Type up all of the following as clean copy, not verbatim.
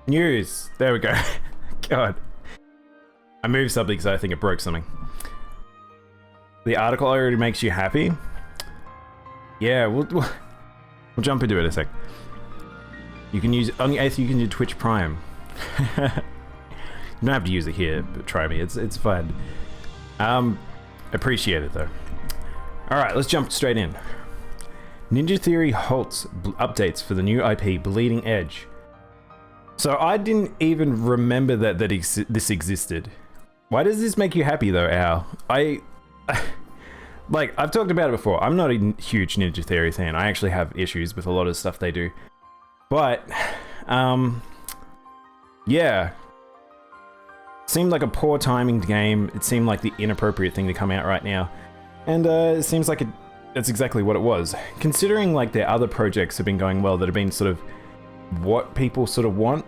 News. There we go. God. I moved something because I think it broke something. The article already makes you happy? Yeah, we'll jump into it in a sec. You can use, on the 8th, you can do Twitch Prime. You don't have to use it here, but try me. It's fun. Appreciate it, though. Alright, let's jump straight in. Ninja Theory halts updates for the new IP, Bleeding Edge. So I didn't even remember that this existed. Why does this make you happy, though, Al? Like, I've talked about it before. I'm not a huge Ninja Theory fan. I actually have issues with a lot of stuff they do. But, yeah. Seemed like a poor timing game. It seemed like the inappropriate thing to come out right now. And it seems like that's exactly what it was. Considering like their other projects have been going well, that have been sort of what people sort of want,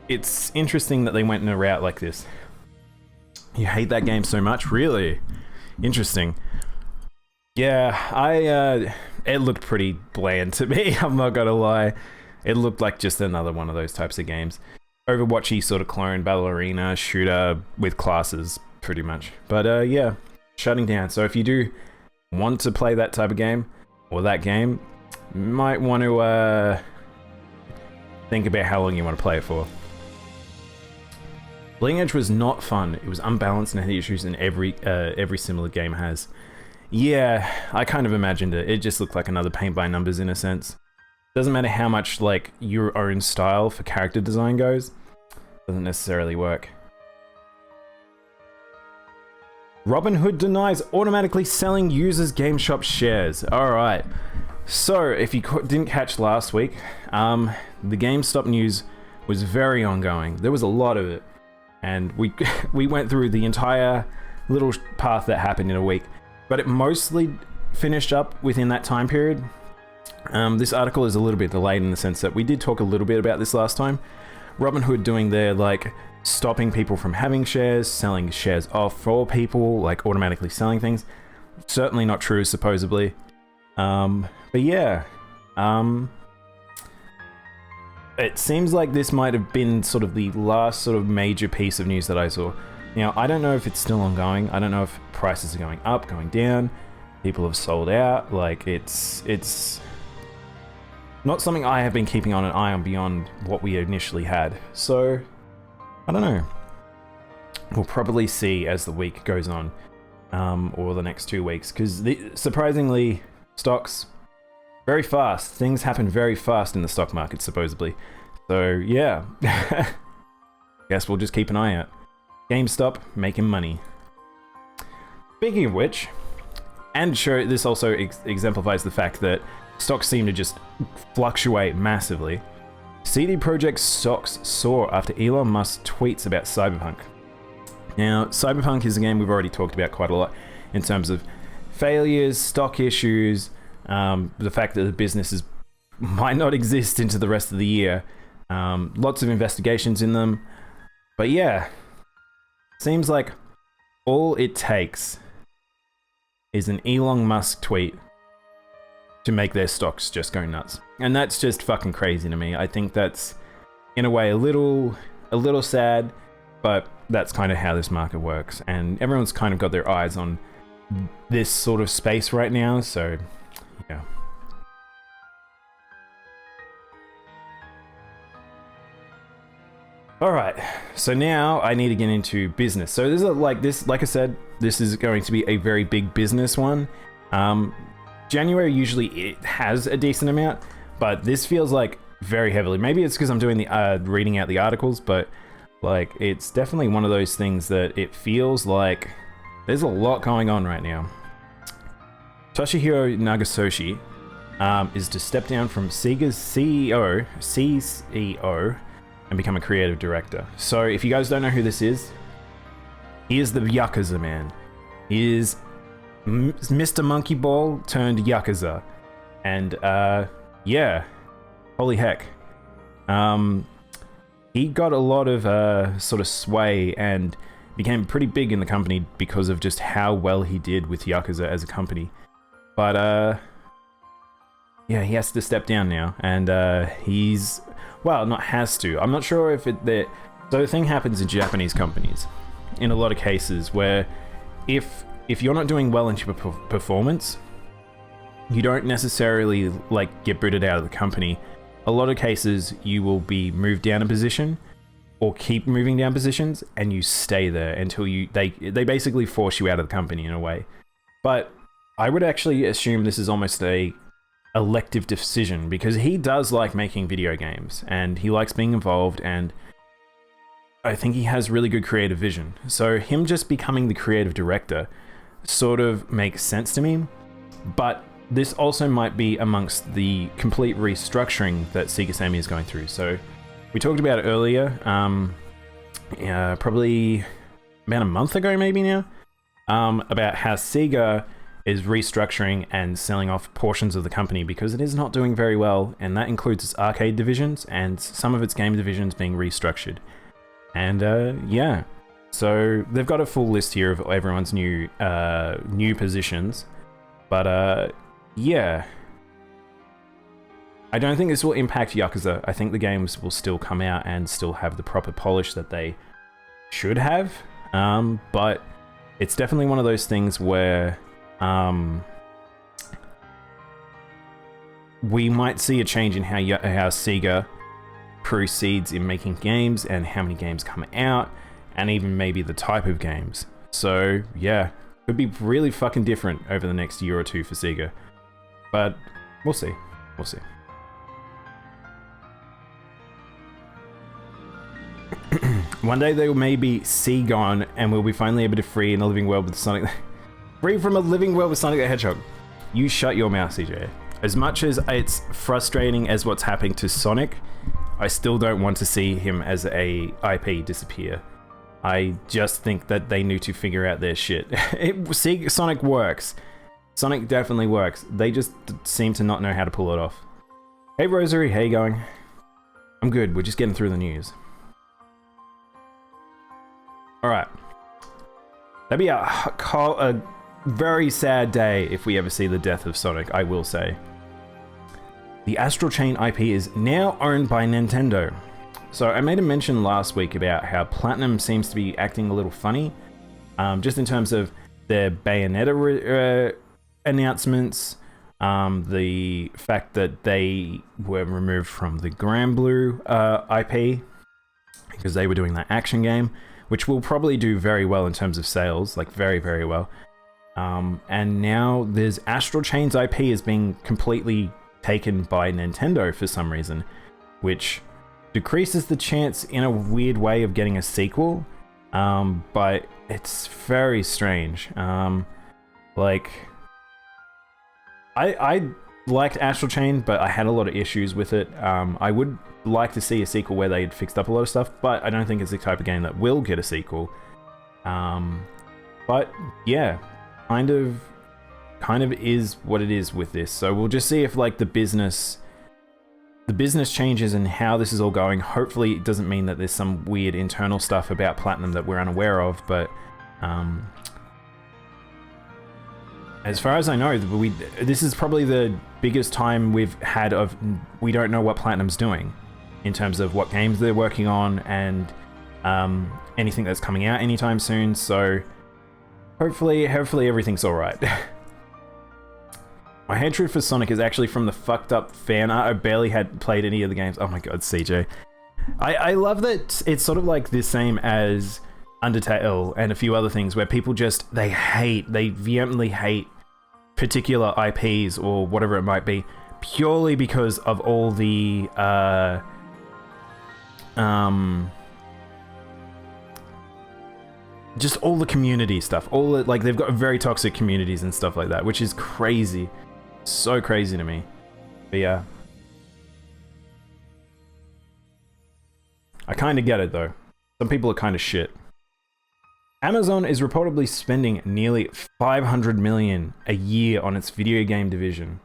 it's interesting that they went in a route like this. You hate that game so much? Really? Interesting. Yeah, it looked pretty bland to me, I'm not gonna lie. It looked like just another one of those types of games. Overwatchy sort of clone, battle arena, shooter with classes, pretty much. But yeah, shutting down. So if you do want to play that type of game, or that game, you might want to think about how long you want to play it for. Bleeding Edge was not fun. It was unbalanced and had issues in every similar game has. Yeah, I kind of imagined it. It just looked like another paint by numbers in a sense. Doesn't matter how much like your own style for character design goes, doesn't necessarily work. Robinhood denies automatically selling users' GameShop shares. Alright, so if you didn't catch last week, the GameStop news was very ongoing. There was a lot of it. And we went through the entire little path that happened in a week. But it mostly finished up within that time period. This article is a little bit delayed in the sense that we did talk a little bit about this last time. Robinhood doing their, like, stopping people from having shares, selling shares off for people, like automatically selling things. Certainly not true, supposedly. But yeah. It seems like this might have been sort of the last sort of major piece of news that I saw. Now, I don't know if it's still ongoing. I don't know if prices are going up, going down. People have sold out. Like, it's not something I have been keeping on an eye on beyond what we initially had. So, I don't know. We'll probably see as the week goes on, or the next 2 weeks. Because surprisingly, stocks, very fast. Things happen very fast in the stock market, supposedly. So, yeah. Guess we'll just keep an eye out. GameStop making money. Speaking of which, and this also exemplifies the fact that stocks seem to just fluctuate massively. CD Projekt's stocks soar after Elon Musk tweets about Cyberpunk. Now, Cyberpunk is a game we've already talked about quite a lot in terms of failures, stock issues, the fact that the businesses might not exist into the rest of the year. Lots of investigations in them. But yeah, seems like all it takes is an Elon Musk tweet to make their stocks just go nuts. And that's just fucking crazy to me. I think that's, in a way, a little sad, but that's kind of how this market works. And everyone's kind of got their eyes on this sort of space right now, so yeah. Alright, so now I need to get into business. So this is like I said, this is going to be a very big business one. January usually it has a decent amount, but this feels like very heavily. Maybe it's because I'm doing the reading out the articles, but like it's definitely one of those things that it feels like there's a lot going on right now. Toshihiro Nagasoshi is to step down from Sega's CEO and become a creative director. So if you guys don't know who this is, he is the Yakuza man. He is Mr. Monkey Ball turned Yakuza. And yeah, holy heck. He got a lot of sort of sway and became pretty big in the company because of just how well he did with Yakuza as a company. But yeah, he has to step down now, and he's well, not has to. I'm not sure if it... So the thing happens in Japanese companies, in a lot of cases, where if you're not doing well in your performance, you don't necessarily like get booted out of the company. A lot of cases, you will be moved down a position, or keep moving down positions, and you stay there until they basically force you out of the company in a way. But I would actually assume this is almost a elective decision, because he does like making video games and he likes being involved, and I think he has really good creative vision. So him just becoming the creative director sort of makes sense to me. But this also might be amongst the complete restructuring that Sega Sammy is going through. So we talked about it earlier, probably about a month ago maybe now, about how Sega is restructuring and selling off portions of the company because it is not doing very well, and that includes its arcade divisions and some of its game divisions being restructured. And yeah, so they've got a full list here of everyone's new positions, but yeah. I don't think this will impact Yakuza. I think the games will still come out and still have the proper polish that they should have. But it's definitely one of those things where we might see a change in how Sega proceeds in making games and how many games come out, and even maybe the type of games. So yeah, could be really fucking different over the next year or two for Sega. But we'll see. We'll see. One day they will maybe see gone, and we'll be finally able to free in a living world with Sonic. Free from a living world with Sonic the Hedgehog. You shut your mouth, CJ. As much as it's frustrating as what's happening to Sonic, I still don't want to see him as a IP disappear. I just think that they need to figure out their shit. Sonic works. Sonic definitely works. They just seem to not know how to pull it off. Hey Rosary, how you going? I'm good, we're just getting through the news. Alright. That'd be a very sad day if we ever see the death of Sonic, I will say. The Astral Chain IP is now owned by Nintendo. So I made a mention last week about how Platinum seems to be acting a little funny, just in terms of their Bayonetta announcements, the fact that they were removed from the Granblue IP because they were doing that action game, which will probably do very well in terms of sales, like very, very well. And now there's Astral Chain's IP is being completely taken by Nintendo for some reason, which decreases the chance in a weird way of getting a sequel, but it's very strange. Like, I liked Astral Chain, but I had a lot of issues with it. I would like to see a sequel where they'd fixed up a lot of stuff, but I don't think it's the type of game that will get a sequel. But yeah, kind of is what it is with this. So we'll just see if like the business changes and how this is all going. Hopefully it doesn't mean that there's some weird internal stuff about Platinum that we're unaware of, but as far as I know, this is probably the biggest time we've had of we don't know what Platinum's doing in terms of what games they're working on and anything that's coming out anytime soon. So hopefully everything's all right. My hatred for Sonic is actually from the fucked up fan art. I barely had played any of the games. Oh my god, CJ. I love that it's sort of like the same as Undertale and a few other things where people just, they vehemently hate particular IPs or whatever it might be, purely because of all the just all the community stuff, all the, like, they've got very toxic communities and stuff like that, which is crazy. So crazy to me. But yeah, I kind of get it though. Some people are kind of shit. Amazon is reportedly spending nearly $500 million a year on its video game division.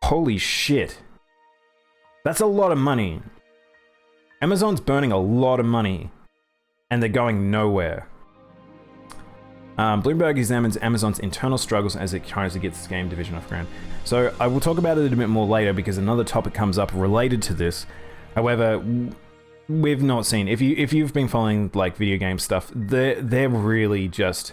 Holy shit. That's a lot of money. Amazon's burning a lot of money and they're going nowhere. Bloomberg examines Amazon's internal struggles as it tries to get its game division off the ground. So I will talk about it a bit more later because another topic comes up related to this. However, we've not seen, if you've been following like video game stuff, they're really just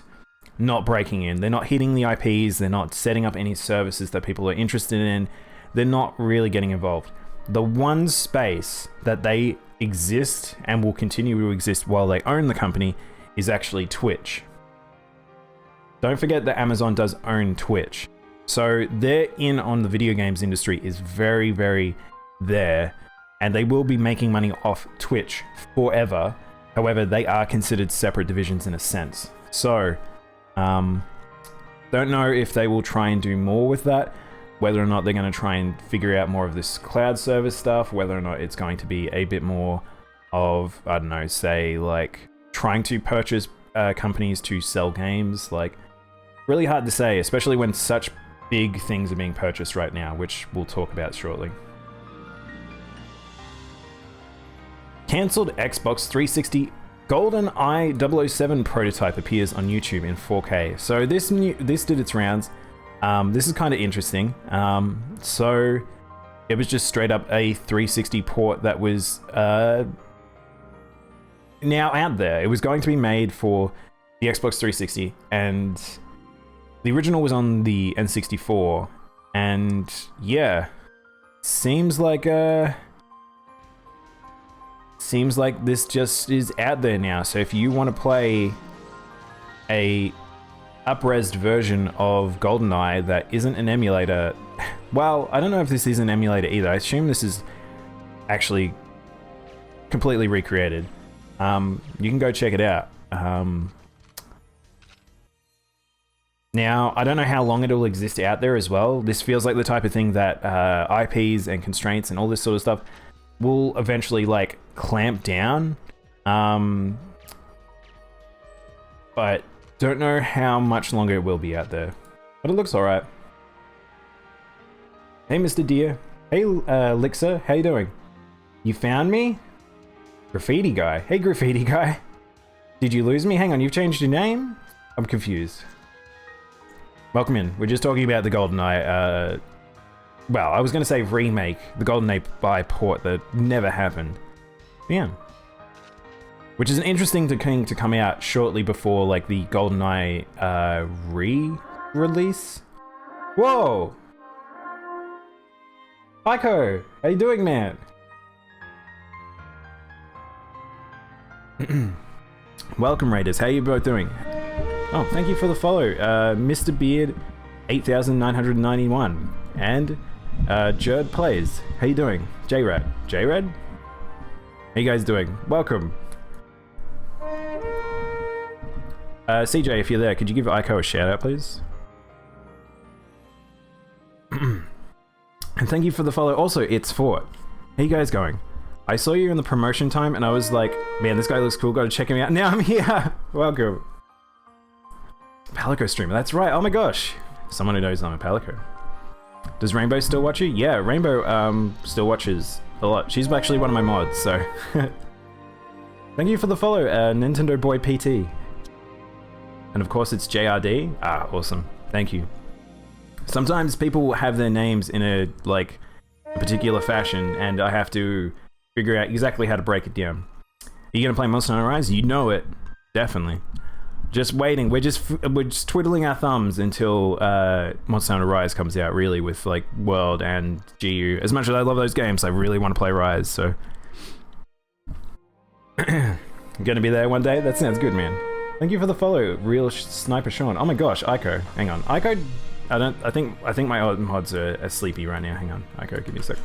not breaking in. They're not hitting the IPs. They're not setting up any services that people are interested in. They're not really getting involved. The one space that they exist and will continue to exist while they own the company is actually Twitch. Don't forget that Amazon does own Twitch. So their in on the video games industry is very, very there, and they will be making money off Twitch forever. However, they are considered separate divisions in a sense. So, don't know if they will try and do more with that, whether or not they're going to try and figure out more of this cloud service stuff, whether or not it's going to be a bit more of, I don't know, say like trying to purchase companies to sell games. Like, really hard to say, especially when such big things are being purchased right now, which we'll talk about shortly. Cancelled Xbox 360 GoldenEye 007 prototype appears on YouTube in 4K. So this did its rounds. This is kind of interesting. So it was just straight up a 360 port that was now out there. It was going to be made for the Xbox 360, and the original was on the N64. And yeah, seems like this just is out there now. So if you want to play a up-resed version of GoldenEye that isn't an emulator, well, I don't know if this is an emulator either. I assume this is actually completely recreated. You can go check it out. Now, I don't know how long it'll exist out there as well. This feels like the type of thing that IPs and constraints and all this sort of stuff will eventually like clamp down. But don't know how much longer it will be out there. But it looks alright. Hey, Mr. Deer. Hey, Lixer. How you doing? You found me? Graffiti guy. Hey, graffiti guy. Did you lose me? Hang on, you've changed your name? I'm confused. Welcome in. We're just talking about the GoldenEye, well, I was going to say remake, the GoldenEye port that never happened. Yeah. Which is an interesting thing to come out shortly before, like, the GoldenEye, re-release? Whoa! Ico! How you doing, man? Welcome, Raiders. How you both doing? Oh, thank you for the follow, Mr. Beard 8991 and Jerd Plays. How you doing? J-Rad. J-Rad? How you guys doing? Welcome. CJ, if you're there, could you give Ico a shout out, please? And thank you for the follow. Also, it's Fort. How you guys going? I saw you in the promotion time and I was like, man, this guy looks cool, gotta check him out. Now I'm here! Welcome. Palico streamer, that's right. Oh my gosh. Someone who knows I'm a Palico. Does Rainbow still watch you? Yeah, Rainbow still watches a lot. She's actually one of my mods, so. Thank you for the follow, Nintendo Boy PT. And of course it's JRD. Ah, awesome. Thank you. Sometimes people have their names in a particular fashion, and I have to figure out exactly how to break it down. Are you gonna play Monster Hunter Rise? You know it. Definitely. Just waiting. We're just twiddling our thumbs until Monster Hunter Rise comes out, really, with like World and GU. As much as I love those games, I really want to play Rise, so. Gonna be there one day? That sounds good, man. Thank you for the follow, Real Sniper Sean. Oh my gosh, Ico. Hang on. Ico, I think my mods are sleepy right now. Hang on. Ico, give me a sec.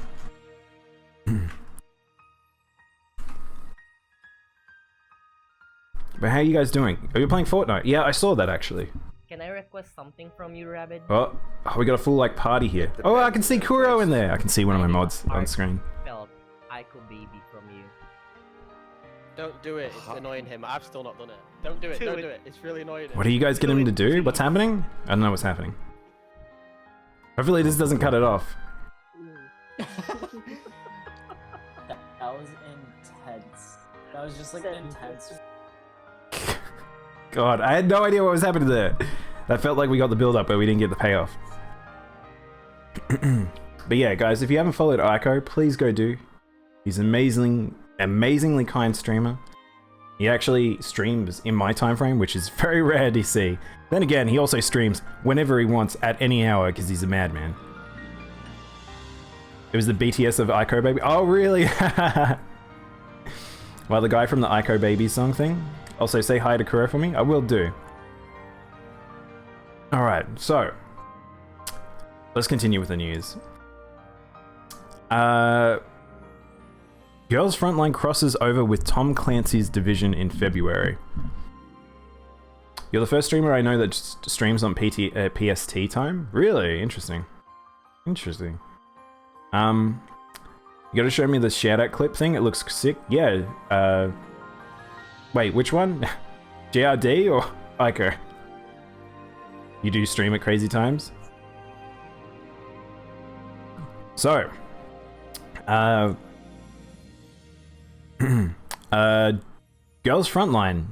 But how are you guys doing? Are you playing Fortnite? Yeah, I saw that actually. Can I request something from you, Rabbit? Oh, we got a full party here. Oh, I can see Kuro in there. I can see one of my mods on screen. Felt Ico baby from you. Don't do it. It's annoying him. I've still not done it. Don't do it. Don't do it. It's really annoying him. What are you guys getting him to do? What's happening? I don't know what's happening. Hopefully this doesn't cut it off. That was intense. That was just like intense. God, I had no idea what was happening there. That felt like we got the build up, but we didn't get the payoff. But yeah, guys, if you haven't followed Ico, please go do. He's an amazingly kind streamer. He actually streams in my time frame, which is very rare to see. Then again, he also streams whenever he wants at any hour because he's a madman. It was the BTS of Ico Baby. Oh, really? Well, the guy from the Ico Baby song thing. Also, say hi to Kuro for me. I will do. Alright, so let's continue with the news. Girls Frontline crosses over with Tom Clancy's Division in February. You're the first streamer I know that streams on PST time? Really? Interesting. Interesting. You gotta show me the shoutout clip thing, it looks sick. Yeah, wait, which one? JRD or Ico? You do stream at crazy times? So, Girls Frontline.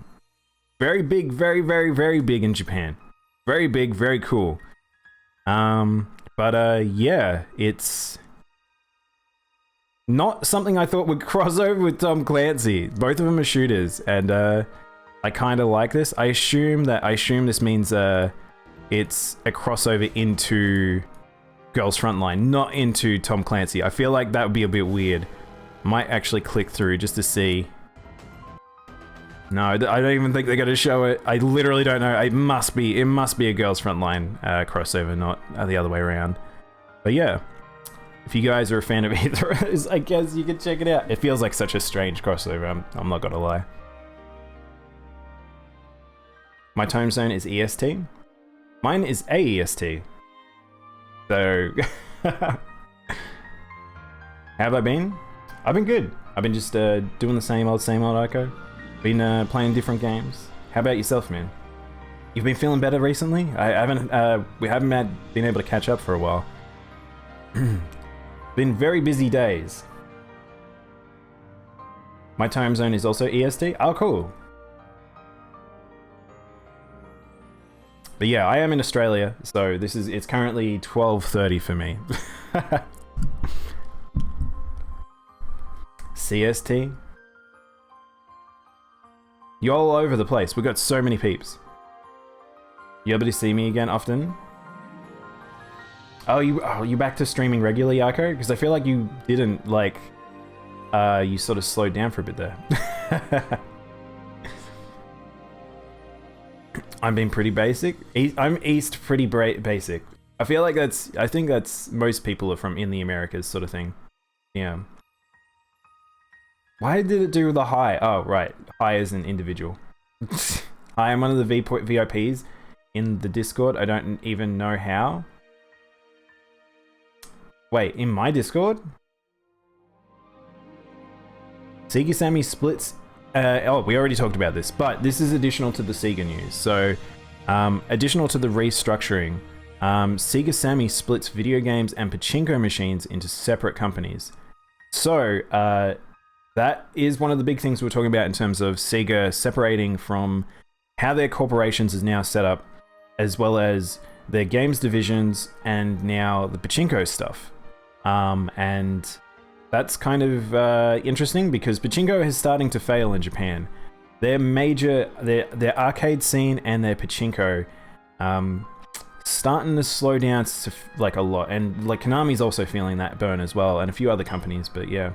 Very big, very big in Japan. Very big, very cool. Yeah, it's not something I thought would cross over with Tom Clancy. Both of them are shooters, and I kind of like this. I assume this means it's a crossover into Girls Frontline, not into Tom Clancy. I feel like that would be a bit weird. Might actually click through just to see. No, I don't even think they're going to show it. I literally don't know. It must be a Girls Frontline crossover, not the other way around. But yeah, if you guys are a fan of either of those, I guess you can check it out. It feels like such a strange crossover, I'm not gonna lie. My time zone is EST. Mine is AEST. So, how have I been? I've been good. I've been just doing the same old Ico. Been playing different games. How about yourself, man? You've been feeling better recently? We haven't been able to catch up for a while. Been very busy days. My time zone is also EST. Oh, cool. But yeah, I am in Australia, so it's currently 12:30 for me. CST. You're all over the place. We've got so many peeps. You able to see me again often? Oh, you back to streaming regularly, Ico? Because I feel like you didn't, like, you sort of slowed down for a bit there. I'm being pretty basic. I'm East pretty basic. I feel like I think that's most people are from in the Americas sort of thing. Yeah. Why did it do the hi? Oh, right. Hi is an individual. Hi, I'm one of the VIPs in the Discord. I don't even know how. Wait, in my Discord? Sega Sammy splits... oh, we already talked about this, but this is additional to the Sega news. So, additional to the restructuring, Sega Sammy splits video games and pachinko machines into separate companies. So, that is one of the big things we're talking about in terms of Sega separating from how their corporations is now set up, as well as their games divisions and now the pachinko stuff. And that's kind of interesting because pachinko is starting to fail in Japan. Their arcade scene and their pachinko starting to slow down to like a lot, and like Konami's also feeling that burn as well, and a few other companies. But yeah.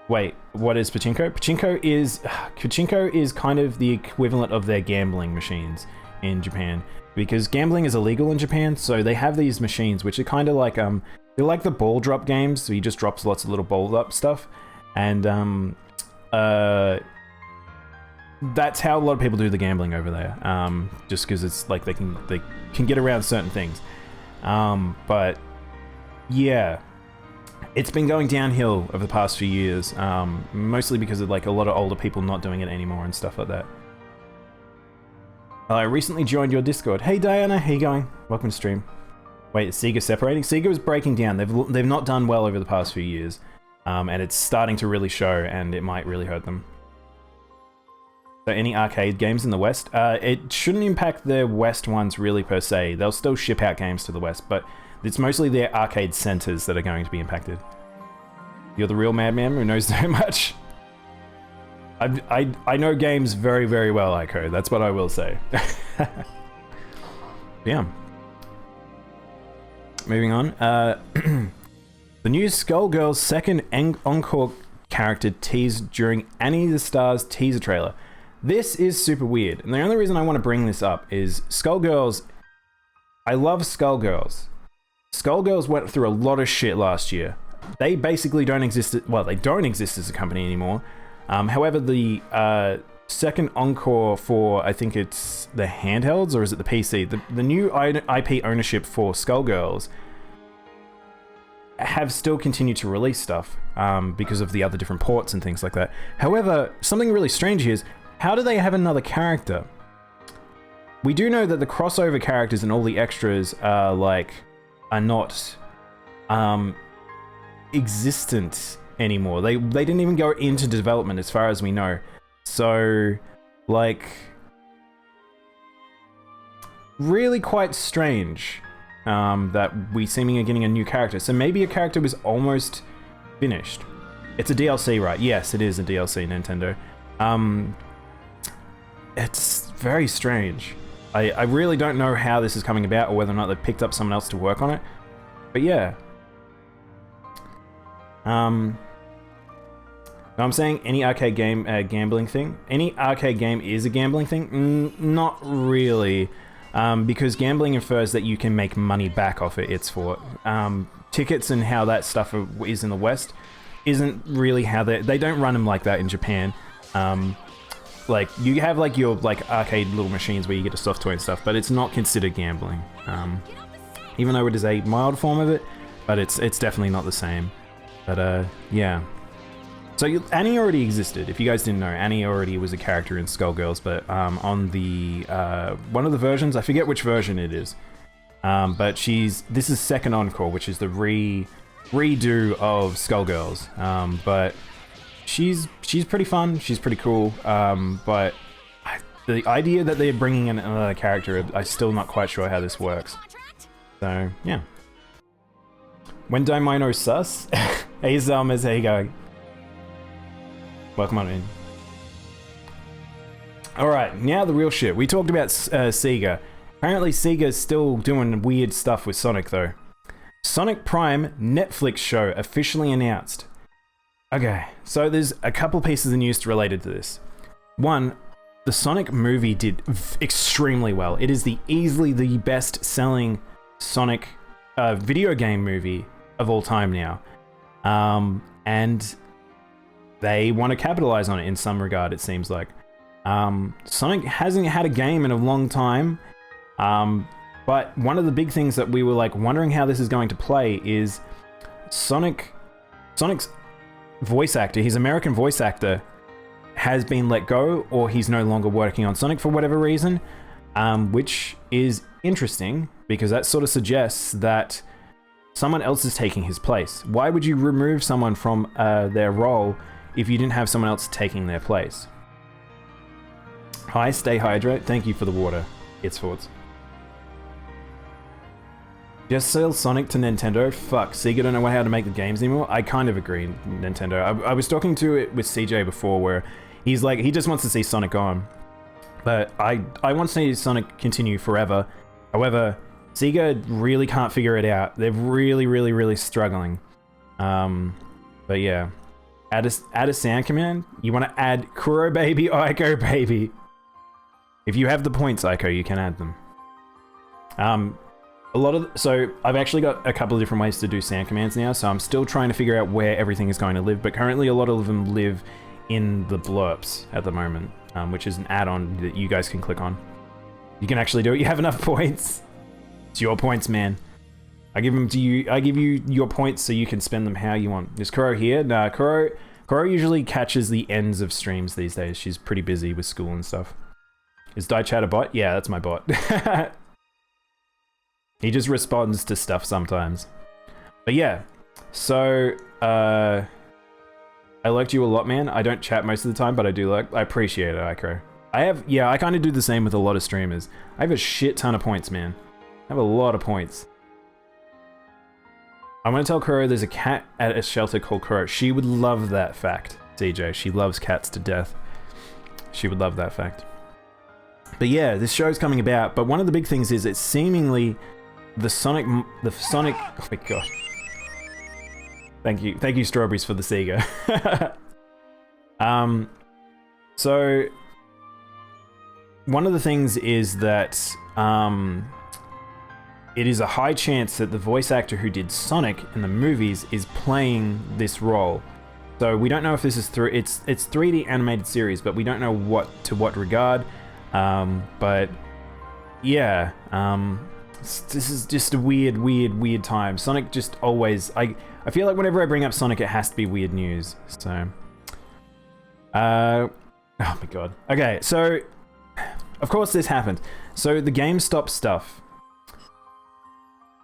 Wait, what is pachinko? Pachinko is kind of the equivalent of their gambling machines in Japan, because gambling is illegal in Japan. So they have these machines which are kind of like they're like the ball drop games. So you just drops lots of little ball up stuff, and that's how a lot of people do the gambling over there. Just because it's like they can get around certain things. But yeah. It's been going downhill over the past few years, mostly because of like a lot of older people not doing it anymore and stuff like that. I recently joined your Discord. Hey Diana, how you going? Welcome to stream. Wait, is Sega separating? Sega is breaking down. They've not done well over the past few years, and it's starting to really show, and it might really hurt them. So any arcade games in the West? It shouldn't impact the West ones really per se. They'll still ship out games to the West, but it's mostly their arcade centers that are going to be impacted. You're the real madman who knows so much. I know games very, very well, Aiko. That's what I will say. Yeah. Moving on. The new Skullgirls second encore character teased during Annie the Stars teaser trailer. This is super weird. And the only reason I want to bring this up is Skullgirls. I love Skullgirls. Skullgirls went through a lot of shit last year. They basically don't exist. Well, they don't exist as a company anymore. However, the second encore for, I think it's the handhelds, or is it the PC? The new IP ownership for Skullgirls have still continued to release stuff because of the other different ports and things like that. However, something really strange here is, how do they have another character? We do know that the crossover characters and all the extras are not existent anymore. They didn't even go into development as far as we know. So, really quite strange that we seemingly are getting a new character. So maybe a character was almost finished. It's a DLC, right? Yes, it is a DLC, Nintendo. It's very strange. I really don't know how this is coming about, or whether or not they've picked up someone else to work on it. But yeah. I'm saying any arcade game gambling thing. Any arcade game is a gambling thing? Not really. Because gambling infers that you can make money back off it. It's for tickets and how that stuff is in the West isn't really how they don't run them like that in Japan. You have your arcade little machines where you get a soft toy and stuff, but it's not considered gambling. Even though it is a mild form of it, but it's definitely not the same. But yeah. So Annie already existed. If you guys didn't know, Annie already was a character in Skullgirls, but on the one of the versions, I forget which version it is, but this is second encore, which is the redo of Skullgirls. But she's pretty fun. She's pretty cool. But the idea that they're bringing in another character, I'm still not quite sure how this works. So yeah. When Daimono sus, hey Zelmas, how you going? Welcome on in. Alright, now the real shit. We talked about Sega. Apparently Sega's still doing weird stuff with Sonic though. Sonic Prime Netflix show officially announced. Okay, so there's a couple pieces of news related to this. One, the Sonic movie did extremely well. It is easily the best selling Sonic video game movie of all time now. And they want to capitalize on it in some regard, it seems like. Sonic hasn't had a game in a long time, but one of the big things that we were wondering how this is going to play is Sonic's voice actor, his American voice actor, has been let go, or he's no longer working on Sonic for whatever reason, which is interesting because that sort of suggests that someone else is taking his place. Why would you remove someone from their role if you didn't have someone else taking their place? Hi, stay hydrated. Thank you for the water. It's thoughts. Just sell Sonic to Nintendo? Fuck, Sega don't know how to make the games anymore? I kind of agree, Nintendo. I was talking to it with CJ before where he's he just wants to see Sonic on. But I want to see Sonic continue forever. However, Sega really can't figure it out. They're really, really, really struggling. But yeah. Add a sound command? You want to add Kuro baby, Aiko baby. If you have the points, Aiko, you can add them. So I've actually got a couple of different ways to do sound commands now, so I'm still trying to figure out where everything is going to live, but currently a lot of them live in the blurps at the moment, which is an add-on that you guys can click on. You can actually do it. You have enough points. It's your points, man. I give them to you. I give you your points so you can spend them how you want. Is Kuro here? Nah, Kuro usually catches the ends of streams these days. She's pretty busy with school and stuff. Is DaiChat a bot? Yeah, that's my bot. He just responds to stuff sometimes. But yeah, so I liked you a lot, man. I don't chat most of the time, but I do I appreciate it, Icro. I kind of do the same with a lot of streamers. I have a shit ton of points, man. I have a lot of points. I want to tell Kuro there's a cat at a shelter called Kuro. She would love that fact, CJ. She loves cats to death. She would love that fact. But yeah, this show's coming about, but one of the big things is it's seemingly the Sonic, oh my god. Thank you Strawberries for the Sega. So one of the things is that it is a high chance that the voice actor who did Sonic in the movies is playing this role. So we don't know if this is through it's 3D animated series, but we don't know what regard. But yeah, this is just a weird time. Sonic just always, I feel like whenever I bring up Sonic, it has to be weird news. So, oh my god. Okay, so of course this happened. So the GameStop stuff.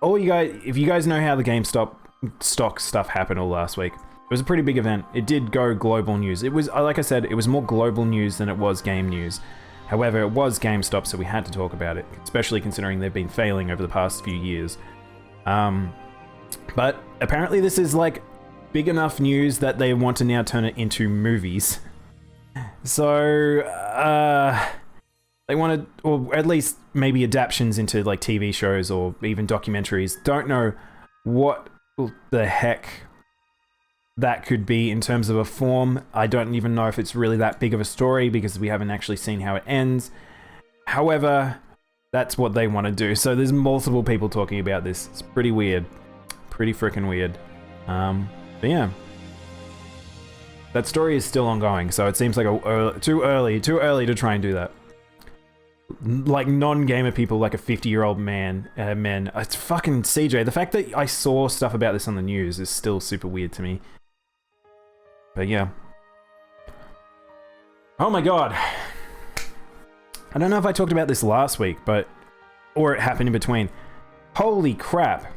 All you guys, if you guys know how the GameStop stock stuff happened all last week, it was a pretty big event. It did go global news. It was, like I said, it was more global news than it was game news. However, it was GameStop, so we had to talk about it, especially considering they've been failing over the past few years. But apparently this is like big enough news that they want to now turn it into movies. So, they wanted, or at least maybe adaptations into like TV shows or even documentaries. Don't know what the heck that could be in terms of a form. I don't even know if it's really that big of a story because we haven't actually seen how it ends. However, that's what they want to do. So there's multiple people talking about this. It's pretty weird. Pretty freaking weird. But yeah. That story is still ongoing, so it seems like too early to try and do that. Like non-gamer people, like a 50-year-old men. It's fucking CJ. The fact that I saw stuff about this on the news is still super weird to me. But yeah. Oh my god. I don't know if I talked about this last week, or it happened in between. Holy crap.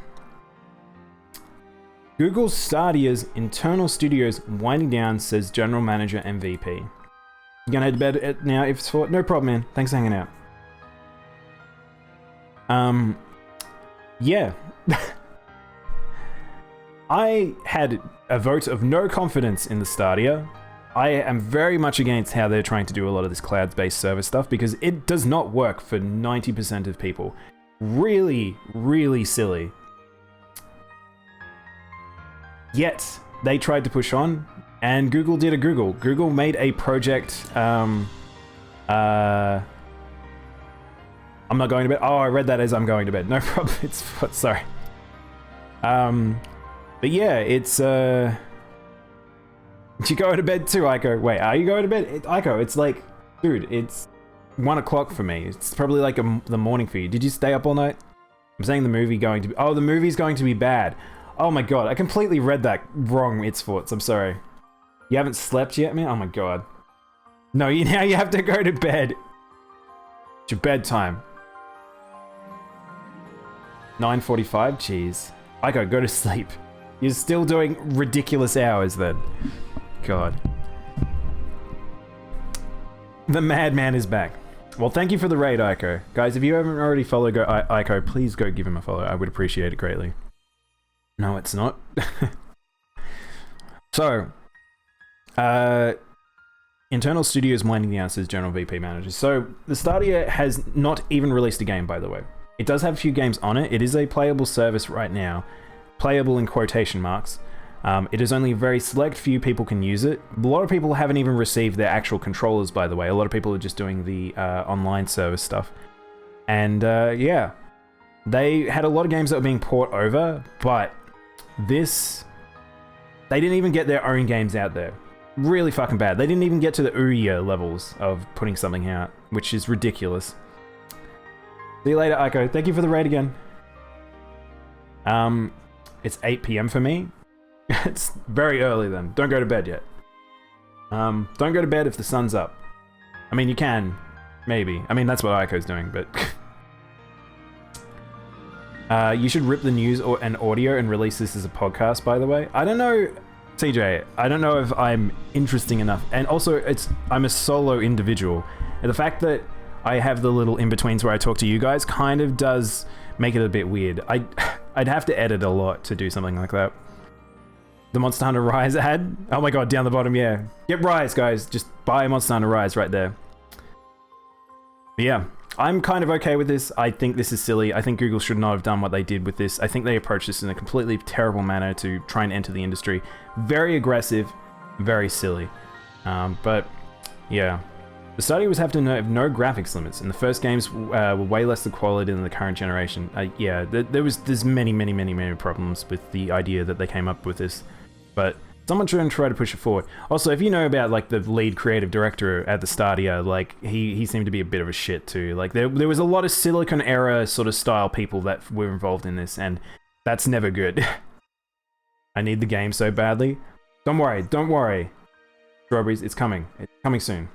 Google Stadia's internal studios winding down, says General Manager MVP. You gonna head to bed now if it's for... No problem, man. Thanks for hanging out. Yeah. I had a vote of no confidence in the Stadia. I am very much against how they're trying to do a lot of this cloud-based service stuff because it does not work for 90% of people. Really, really silly. Yet, they tried to push on, and Google did a Google. Google made a project, I'm not going to bed. Oh, I read that as I'm going to bed. No problem. It's... Sorry. But yeah, it's, you going to bed too, Aiko? Wait, are you going to bed? Aiko, it's like... Dude, it's 1 o'clock for me. It's probably like the morning for you. Did you stay up all night? I'm saying the movie going to be... Oh, the movie's going to be bad. Oh my god, I completely read that wrong, It's Forts. I'm sorry. You haven't slept yet, man? Oh my god. No, now you have to go to bed. It's your bedtime. 9:45? Jeez. I go to sleep. You're still doing ridiculous hours then. God. The madman is back. Well, thank you for the raid, Aiko. Guys, if you haven't already followed Aiko, please go give him a follow. I would appreciate it greatly. No, it's not. So, internal studios winding down, says General VP Manager. So, the Stadia has not even released a game, by the way. It does have a few games on it. It is a playable service right now. Playable in quotation marks. It is only a very select few people can use it. A lot of people haven't even received their actual controllers, by the way. A lot of people are just doing the online service stuff. And yeah, they had a lot of games that were being ported over, but this... They didn't even get their own games out there. Really fucking bad. They didn't even get to the Ouya levels of putting something out, which is ridiculous. See you later, Aiko. Thank you for the raid again. It's 8 PM for me. It's very early then. Don't go to bed yet. Don't go to bed if the sun's up. I mean, you can. Maybe. I mean, that's what Aiko's doing, but... you should rip the news and audio and release this as a podcast, by the way. I don't know, CJ, I don't know if I'm interesting enough. And also, I'm a solo individual. And the fact that I have the little in-betweens where I talk to you guys kind of does make it a bit weird. I I'd have to edit a lot to do something like that. The Monster Hunter Rise ad. Oh my god, down the bottom, yeah. Get Rise, guys. Just buy Monster Hunter Rise right there. But yeah, I'm kind of okay with this. I think this is silly. I think Google should not have done what they did with this. I think they approached this in a completely terrible manner to try and enter the industry. Very aggressive, very silly. But yeah. The study was have to have no graphics limits, and the first games were way less the quality than the current generation. Yeah, there's many problems with the idea that they came up with this, but someone should try to push it forward. Also, if you know about like the lead creative director at the Stadia, like he seemed to be a bit of a shit too. Like there was a lot of Silicon era sort of style people that were involved in this, and that's never good. I need the game so badly. Don't worry. Strawberries, it's coming soon.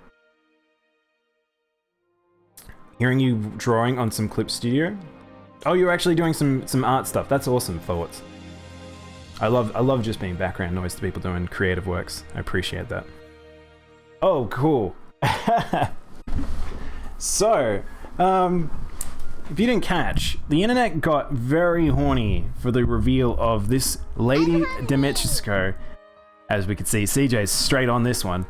Hearing you drawing on some Clip Studio. Oh, you're actually doing some art stuff. That's awesome, Thoughts. I love just being background noise to people doing creative works. I appreciate that. Oh, cool. So, if you didn't catch, the internet got very horny for the reveal of this Lady Dimitrescu. As we could see, CJ's straight on this one.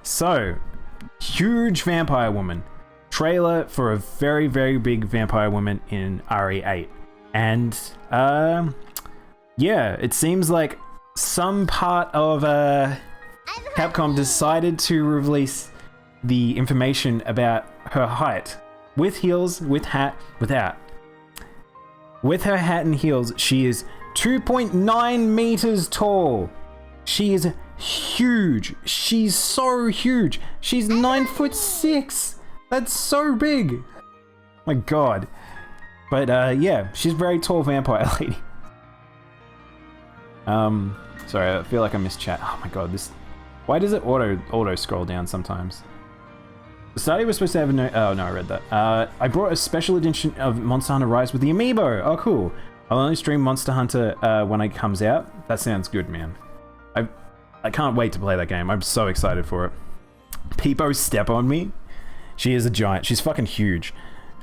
So, huge vampire woman. Trailer for a very, very big vampire woman in RE8. And, yeah, it seems like some part of Capcom decided to release the information about her height. With heels, with hat, without. With her hat and heels, she is 2.9 meters tall. She is huge. She's so huge. She's 9'6". That's so big. My god. But yeah, she's a very tall vampire lady. Sorry, I feel like I missed chat. Oh my god, this. Why does it auto scroll down sometimes? The study was supposed to have no. Oh no, I read that. I brought a special edition of Monster Hunter Rise with the amiibo. Oh cool. I'll only stream Monster Hunter when it comes out. That sounds good, man. I can't wait to play that game. I'm so excited for it. Peepo Step on Me. She is a giant. She's fucking huge.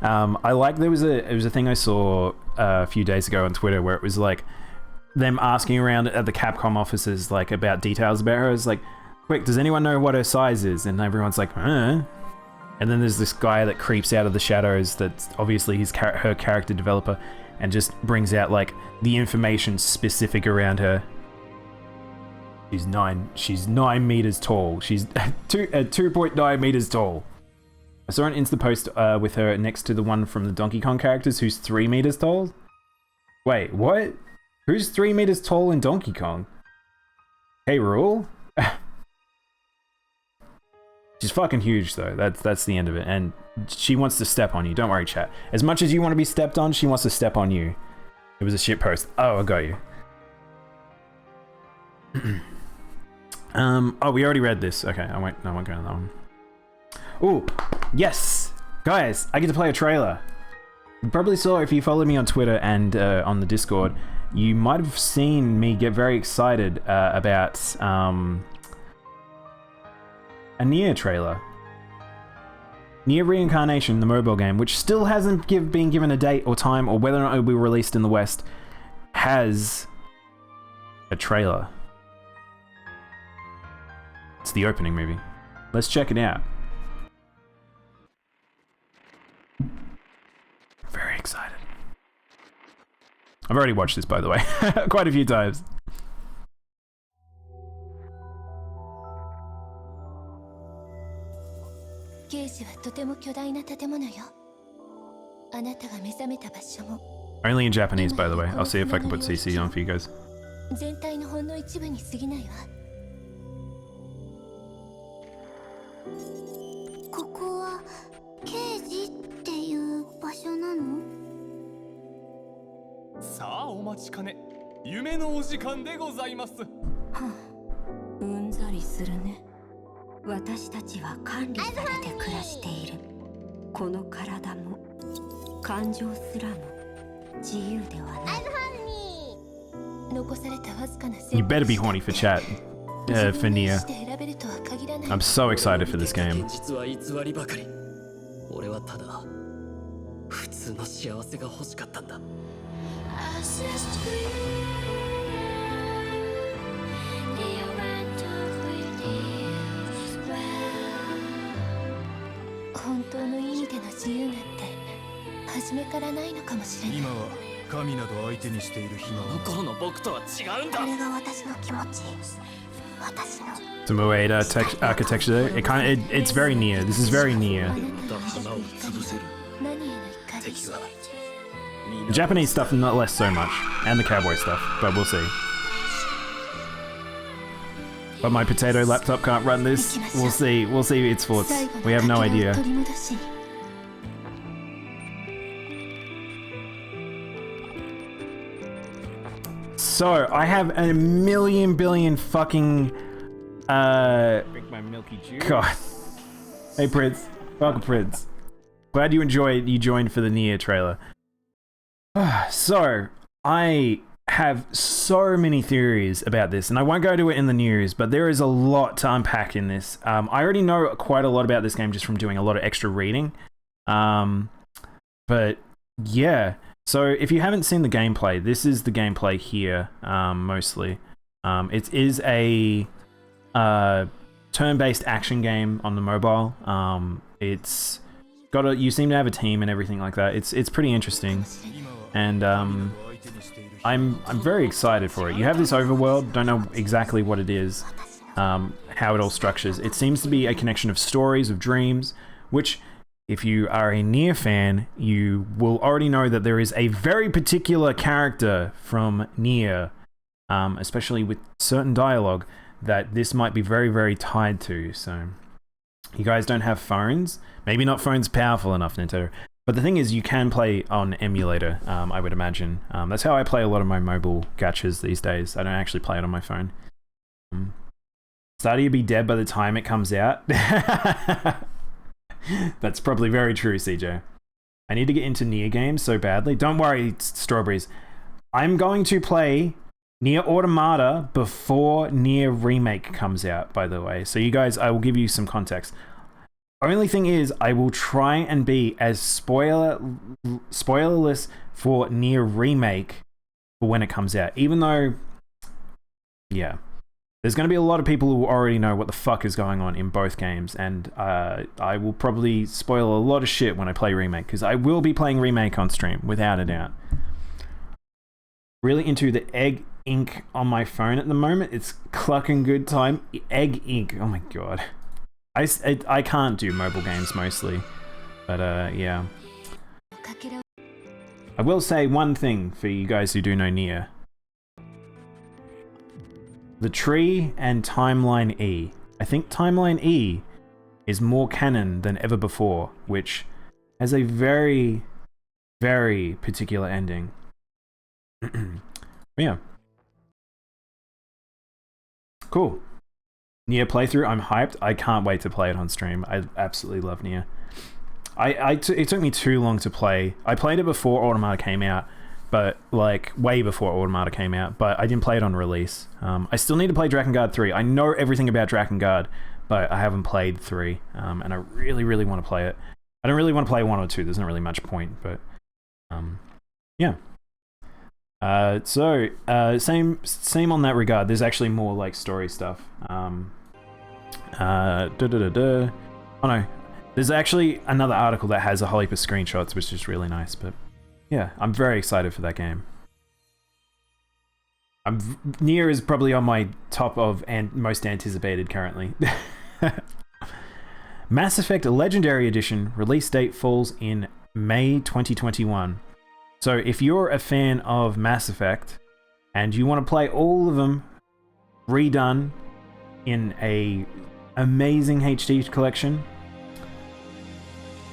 I like it was a thing I saw a few days ago on Twitter where it was like them asking around at the Capcom offices like about details about her. It's like, quick, does anyone know what her size is? And everyone's like, huh? And then there's this guy that creeps out of the shadows that's obviously her character developer and just brings out like the information specific around her. She's 9 meters tall. She's 2.9 meters tall. I saw an Insta post with her next to the one from the Donkey Kong characters who's 3 meters tall. Wait, what? Who's 3 meters tall in Donkey Kong? Hey, Rule? She's fucking huge though. That's the end of it. And she wants to step on you. Don't worry, chat. As much as you want to be stepped on, she wants to step on you. It was a shit post. Oh, I got you. Oh, we already read this. Okay, I won't go on that one. Oh, yes! Guys, I get to play a trailer. You probably saw, if you followed me on Twitter and on the Discord, you might have seen me get very excited about a Nier trailer. Nier Reincarnation, the mobile game, which still hasn't been given a date or time or whether or not it will be released in the West, has a trailer. It's the opening movie. Let's check it out. Very excited. I've already watched this, by the way, quite a few times. ゲージはとても巨大な建物よ。あなたが目覚めた場所も Only in Japanese, by the way. I'll see if I can put CC on for you guys. 全体のほんの一部に過ぎないわ。ここは刑事っていう場所なの？さあお待ちかね。夢のお時間でございます。はあ、うんざりするね。私たちは管理されて暮らしている。この体も感情すらも自由ではない。残されたわずかな You better be horny for chat, for Nier. I'm so excited for this game. 実は偽りばかり。俺はただ普通通の幸せが欲しかったんだ。本当の意味での自由なんて初めからないのかもしれない。今は神など相手にしている暇は。あの頃の僕とは違うんだ。これが私の気持ち、私の。 Some Ueda architecture. It's very near. This is very near. また花を潰せる。何への怒り。敵は The Japanese stuff, not less so much, and the cowboy stuff, but we'll see. But my potato laptop can't run this. We'll see. We'll see its thoughts. We have no idea. So I have a million billion fucking drink my milky juice. God. Hey Prince. Welcome Prince. Glad you joined for the Nier trailer. So I have so many theories about this, and I won't go to it in the news, but there is a lot to unpack in this. I already know quite a lot about this game just from doing a lot of extra reading. But yeah, so if you haven't seen the gameplay, this is the gameplay here, mostly. It is a turn-based action game on the mobile. It's got you seem to have a team and everything like that. It's pretty interesting, and I'm very excited for it. You have this overworld, don't know exactly what it is, how it all structures. It seems to be a connection of stories, of dreams, which, if you are a Nier fan, you will already know that there is a very particular character from Nier, especially with certain dialogue, that this might be very, very tied to. So, you guys don't have phones? Maybe not phones powerful enough, Nintendo. But the thing is, you can play on emulator, I would imagine. That's how I play a lot of my mobile gachas these days. I don't actually play it on my phone. Stadia will be dead by the time it comes out. That's probably very true, CJ. I need to get into Nier games so badly. Don't worry, Strawberries. I'm going to play Nier Automata before Nier Remake comes out, by the way. So you guys, I will give you some context. Only thing is, I will try and be as spoilerless for Nier Remake for when it comes out. Even though, yeah, there's going to be a lot of people who already know what the fuck is going on in both games, and I will probably spoil a lot of shit when I play Remake, because I will be playing Remake on stream, without a doubt. Really into the Egg Ink on my phone at the moment. It's clucking good time. Egg Ink, oh my god. I can't do mobile games mostly, but yeah. I will say one thing for you guys who do know Nier. The tree and Timeline E. I think Timeline E is more canon than ever before, which has a very, very particular ending. Yeah. Cool. Nier playthrough, I'm hyped. I can't wait to play it on stream. I absolutely love Nier. It took me too long to play. I played it before Automata came out, but like way before Automata came out, but I didn't play it on release. I still need to play Drakengard 3. I know everything about Drakengard, but I haven't played 3, and I really, really want to play it. I don't really want to play 1 or 2. There's not really much point, but yeah. So same on that regard. There's actually more like story stuff. Oh no, there's actually another article that has a whole heap of screenshots, which is really nice. But yeah, I'm very excited for that game. Nier is probably on my top of and most anticipated currently. Mass Effect Legendary Edition release date falls in May 2021. So if you're a fan of Mass Effect and you want to play all of them redone in a amazing HD collection,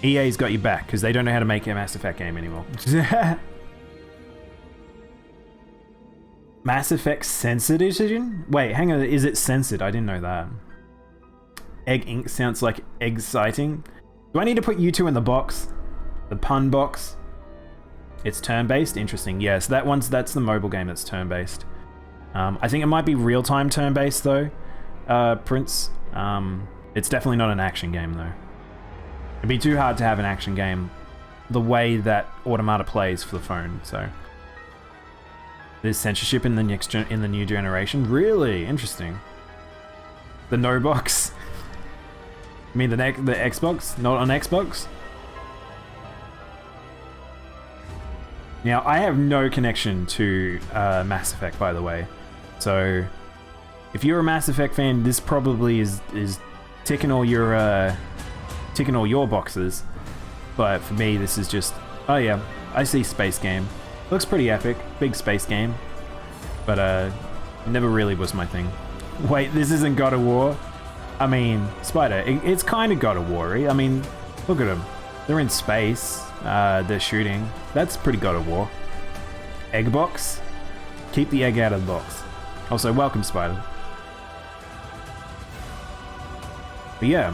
EA's got you back, because they don't know how to make a Mass Effect game anymore. Mass Effect Censored Edition? Wait, hang on, is it censored? I didn't know that. Egg Ink sounds like exciting. Do I need to put you two in the box? The pun box? It's turn-based? Interesting. Yes, that's the mobile game that's turn-based. I think it might be real-time turn-based though, Prince. It's definitely not an action game though. It'd be too hard to have an action game the way that Automata plays for the phone. So there's censorship in the new generation. Really interesting. The no box. I mean the Xbox, not on Xbox. Now I have no connection to Mass Effect, by the way. So if you're a Mass Effect fan, this probably is ticking all your boxes. But for me, this is just, oh yeah, I see space game. Looks pretty epic, big space game. But it never really was my thing. Wait, this isn't God of War? I mean, Spider, it's kind of God of War-y. I mean, look at them. They're in space, they're shooting. That's pretty God of War. Egg box? Keep the egg out of the box. Also, welcome, Spider. But yeah.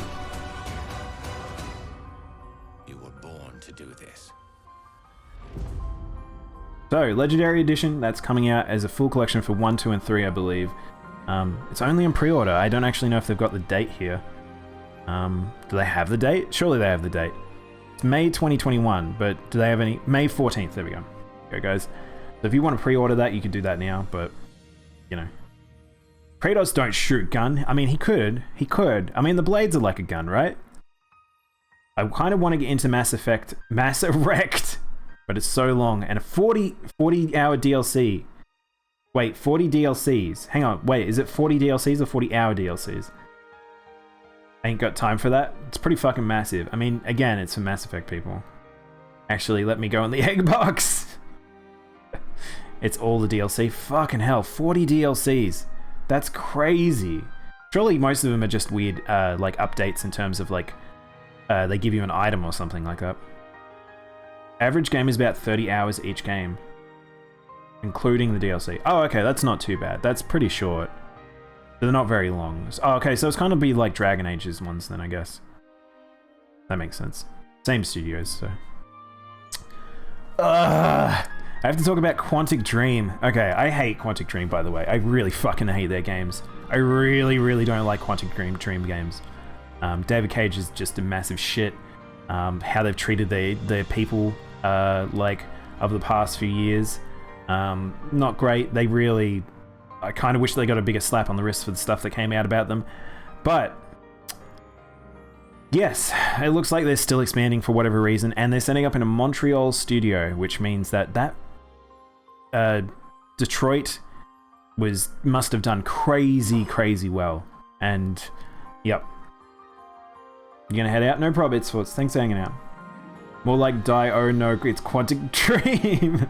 You were born to do this. So, Legendary Edition, that's coming out as a full collection for 1, 2, and 3, I believe. It's only in pre-order. I don't actually know if they've got the date here. Do they have the date? Surely they have the date. It's May 2021, but do they have any? May 14th, there we go. There guys. So if you want to pre-order that, you could do that now, but, you know. Kratos don't shoot gun. I mean, he could. He could. I mean, the blades are like a gun, right? I kind of want to get into Mass Effect. Mass Effect! But it's so long. And a 40-hour DLC. Wait, 40 DLCs. Hang on, wait, is it 40 DLCs or 40-hour DLCs? I ain't got time for that. It's pretty fucking massive. I mean, again, it's for Mass Effect people. Actually, let me go in the egg box. It's all the DLC. Fucking hell, 40 DLCs. That's crazy. Surely most of them are just weird, like updates in terms of like, they give you an item or something like that. Average game is about 30 hours each game, including the DLC. Oh, okay, that's not too bad. That's pretty short. They're not very long. Oh, okay, so it's kind of be like Dragon Age's ones then, I guess. That makes sense. Same studios, so. I have to talk about Quantic Dream. Okay, I hate Quantic Dream, by the way. I really fucking hate their games. I really, really don't like Quantic Dream games. David Cage is just a massive shit. How they've treated their people, like, over the past few years. Not great. They really... I kind of wish they got a bigger slap on the wrist for the stuff that came out about them. But... yes, it looks like they're still expanding for whatever reason, and they're setting up in a Montreal studio, which means that Detroit must have done crazy well. And, yep. You gonna head out? No problem, it's Forts. Thanks for hanging out. More like Daimono, it's Quantic Dream.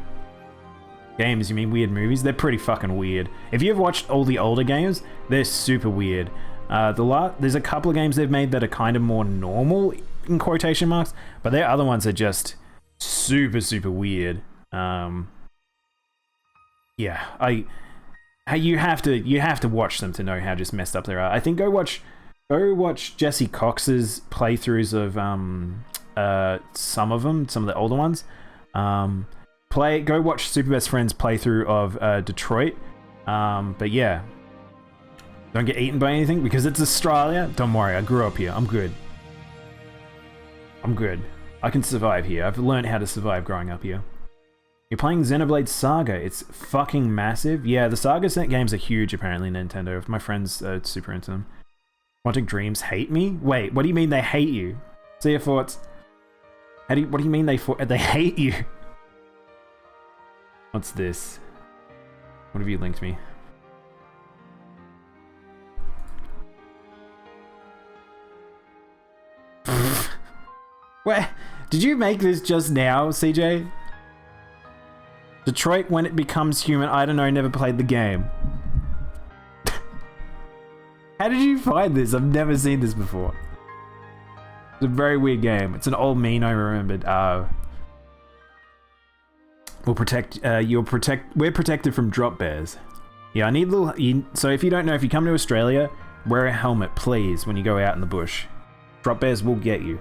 Games, you mean weird movies? They're pretty fucking weird. If you've watched all the older games, they're super weird. There's a couple of games they've made that are kind of more normal, in quotation marks, but their other ones are just super weird. Yeah, you have to watch them to know how just messed up they are. I think go watch Jesse Cox's playthroughs of some of the older ones. Go watch Super Best Friend's playthrough of Detroit. But yeah, don't get eaten by anything because it's Australia. Don't worry, I grew up here. I'm good. I can survive here. I've learned how to survive growing up here. You're playing Xenoblade Saga. It's fucking massive. Yeah, the Saga games are huge apparently, Nintendo. My friends are super into them. Quantic Dreams hate me? Wait, what do you mean they hate you? See your thoughts. What do you mean they hate you? What's this? What have you linked me? Where? Did you make this just now, CJ? Detroit when it becomes human. I don't know, never played the game. How did you find this? I've never seen this before. It's a very weird game. It's an old meme I remembered. We're protected from drop bears. Yeah, I need so if you don't know, if you come to Australia, wear a helmet, please, when you go out in the bush. Drop bears will get you.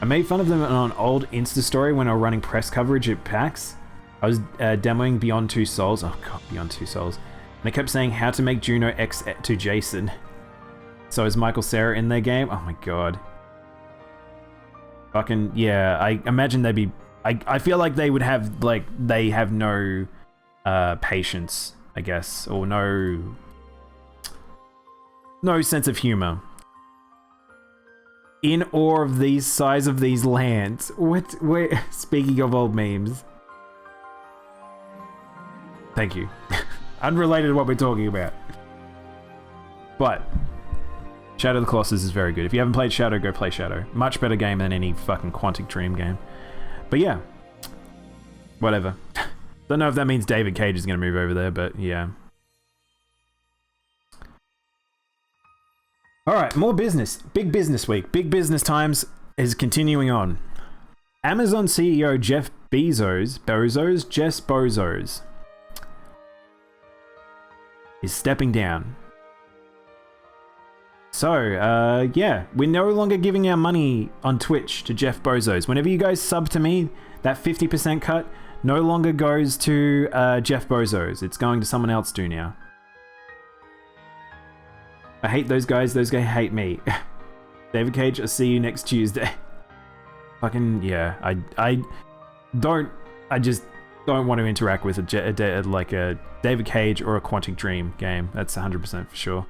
I made fun of them on an old Insta story when I was running press coverage at PAX. I was demoing Beyond Two Souls. Oh god, Beyond Two Souls. And they kept saying how to make Juno X to Jason. So is Michael Cera in their game? Oh my god. Fucking, yeah, I imagine they'd be... I feel like they would have, like, they have no patience, I guess, or no sense of humor. In awe of the size of these lands. Speaking of old memes. Thank you. Unrelated to what we're talking about. But Shadow of the Colossus is very good. If you haven't played Shadow, go play Shadow. Much better game than any fucking Quantic Dream game. But yeah. Whatever. Don't know if that means David Cage is going to move over there, but yeah. Alright, more business. Big business week. Big business times is continuing on. Amazon CEO Jeff Bezos, is stepping down. So, yeah, we're no longer giving our money on Twitch to Jeff Bezos. Whenever you guys sub to me, that 50% cut no longer goes to Jeff Bezos. It's going to someone else do now. I hate those guys hate me. David Cage, I'll see you next Tuesday. Fucking, yeah, I just don't want to interact with like a David Cage or a Quantic Dream game. That's 100% for sure.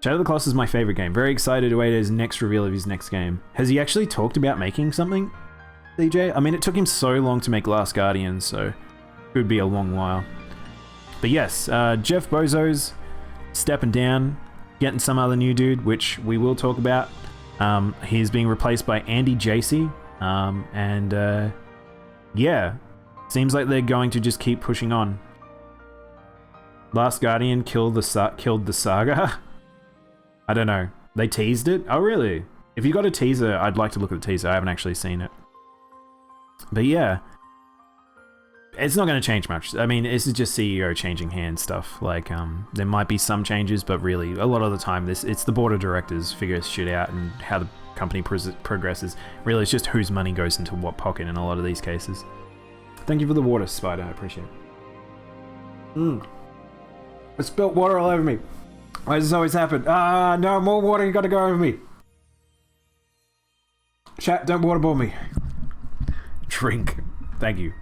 Shadow of the Colossus is my favorite game. Very excited to wait his next reveal of his next game. Has he actually talked about making something, DJ? I mean, it took him so long to make Last Guardian, so it could be a long while. But yes, Jeff Bezos stepping down, getting some other new dude, which we will talk about. He's being replaced by Andy Jassy, and yeah, seems like they're going to just keep pushing on. Last Guardian killed the saga. I don't know. They teased it? Oh, really? If you got a teaser, I'd like to look at the teaser. I haven't actually seen it. But yeah, it's not going to change much. I mean, this is just CEO changing hands stuff. Like, there might be some changes, but really, a lot of the time, it's the board of directors figure shit out and how the company progresses. Really, it's just whose money goes into what pocket in a lot of these cases. Thank you for the water, Spider. I appreciate it. I spilt water all over me. Why does this always happen? Ah, no, more water, you gotta go over me. Chat, don't waterboard me. Drink. Thank you.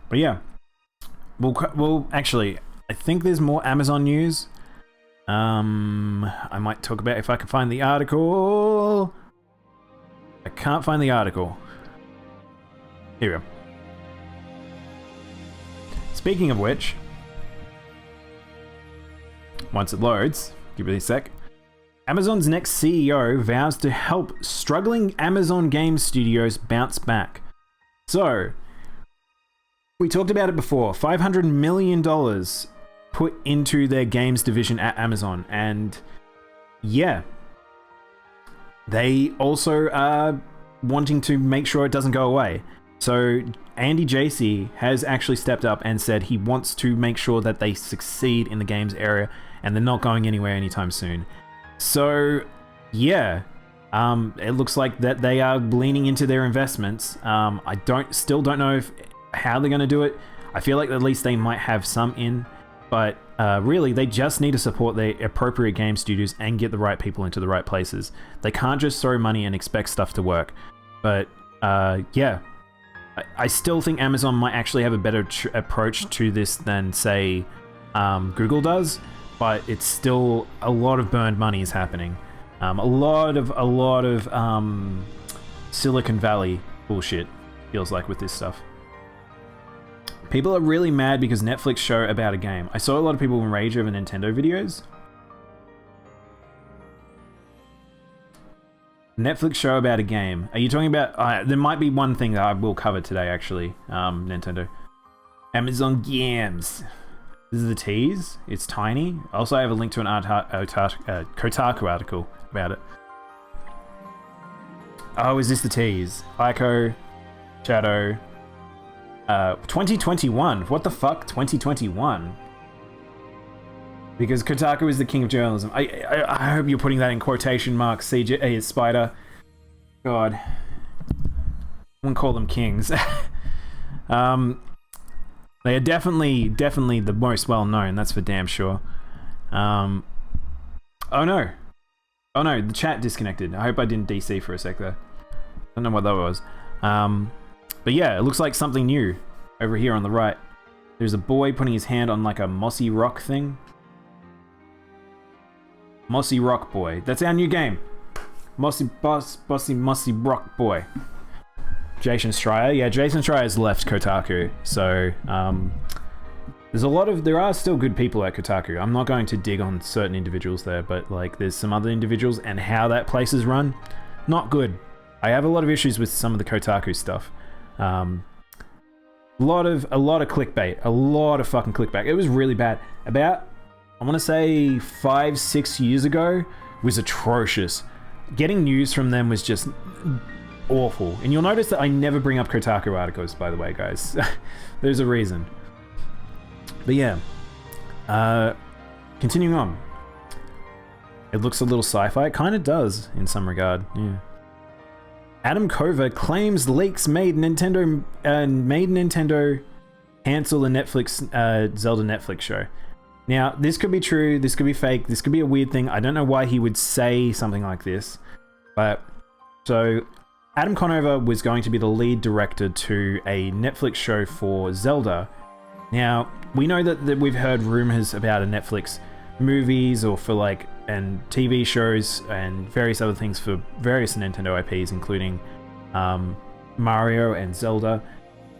But yeah. Well, actually, I think there's more Amazon news. I might talk about if I can find the article. I can't find the article. Here we go. Speaking of which, once it loads, give it a sec. Amazon's next CEO vows to help struggling Amazon game studios bounce back. So, we talked about it before. $500 million put into their games division at Amazon. And yeah, they also are wanting to make sure it doesn't go away. So Andy Jassy has actually stepped up and said he wants to make sure that they succeed in the games area and they're not going anywhere anytime soon. So yeah, it looks like that they are leaning into their investments. I still don't know how they're going to do it. I feel like at least they might have some in, but really they just need to support the appropriate game studios and get the right people into the right places. They can't just throw money and expect stuff to work. But yeah, I still think Amazon might actually have a better approach to this than, say, Google does, but it's still a lot of burned money is happening. A lot of Silicon Valley bullshit feels like with this stuff. People are really mad because Netflix show about a game. I saw a lot of people rage over Nintendo videos. Netflix show about a game. Are you talking about... there might be one thing that I will cover today, actually. Nintendo. Amazon Games. This is the tease. It's tiny. Also, I have a link to an Kotaku article about it. Oh, is this the tease? Ico, Shadow. 2021. What the fuck? 2021? Because Kotaku is the king of journalism. I hope you're putting that in quotation marks, CJ, Spider. God. I wouldn't call them kings. They are definitely the most well known, that's for damn sure. Oh no. Oh no, the chat disconnected. I hope I didn't DC for a sec there. I don't know what that was. But yeah, it looks like something new over here on the right. There's a boy putting his hand on like a mossy rock thing. Mossy Rock Boy. That's our new game. Mossy Rock Boy. Jason Schreier. Yeah, Jason Schreier's left Kotaku. So, there are still good people at Kotaku. I'm not going to dig on certain individuals there, but like there's some other individuals and how that place is run, not good. I have a lot of issues with some of the Kotaku stuff. A lot of clickbait, a lot of fucking clickbait. It was really bad. About, I want to say 5-6 years ago was atrocious. Getting news from them was just awful. And you'll notice that I never bring up Kotaku articles, by the way, guys. There's a reason. But yeah, continuing on. It looks a little sci-fi. It kind of does in some regard. Yeah. Adam Cover claims leaks made Nintendo cancel the Netflix Zelda Netflix show. Now, this could be true. This could be fake. This could be a weird thing. I don't know why he would say something like this, but so Adam Conover was going to be the lead director to a Netflix show for Zelda. Now, we know that we've heard rumors about a Netflix movies or for like, and TV shows and various other things for various Nintendo IPs, including Mario and Zelda.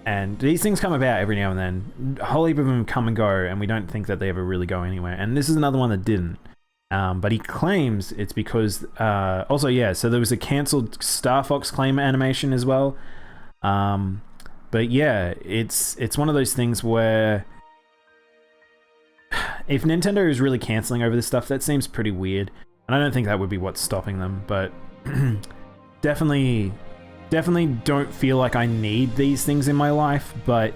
And these things come about every now and then. A whole heap of them come and go, and we don't think that they ever really go anywhere. And this is another one that didn't. But he claims it's because... also, yeah, so there was a cancelled Star Fox claim animation as well. But yeah, it's one of those things where if Nintendo is really cancelling over this stuff, that seems pretty weird. And I don't think that would be what's stopping them, but definitely don't feel like I need these things in my life, but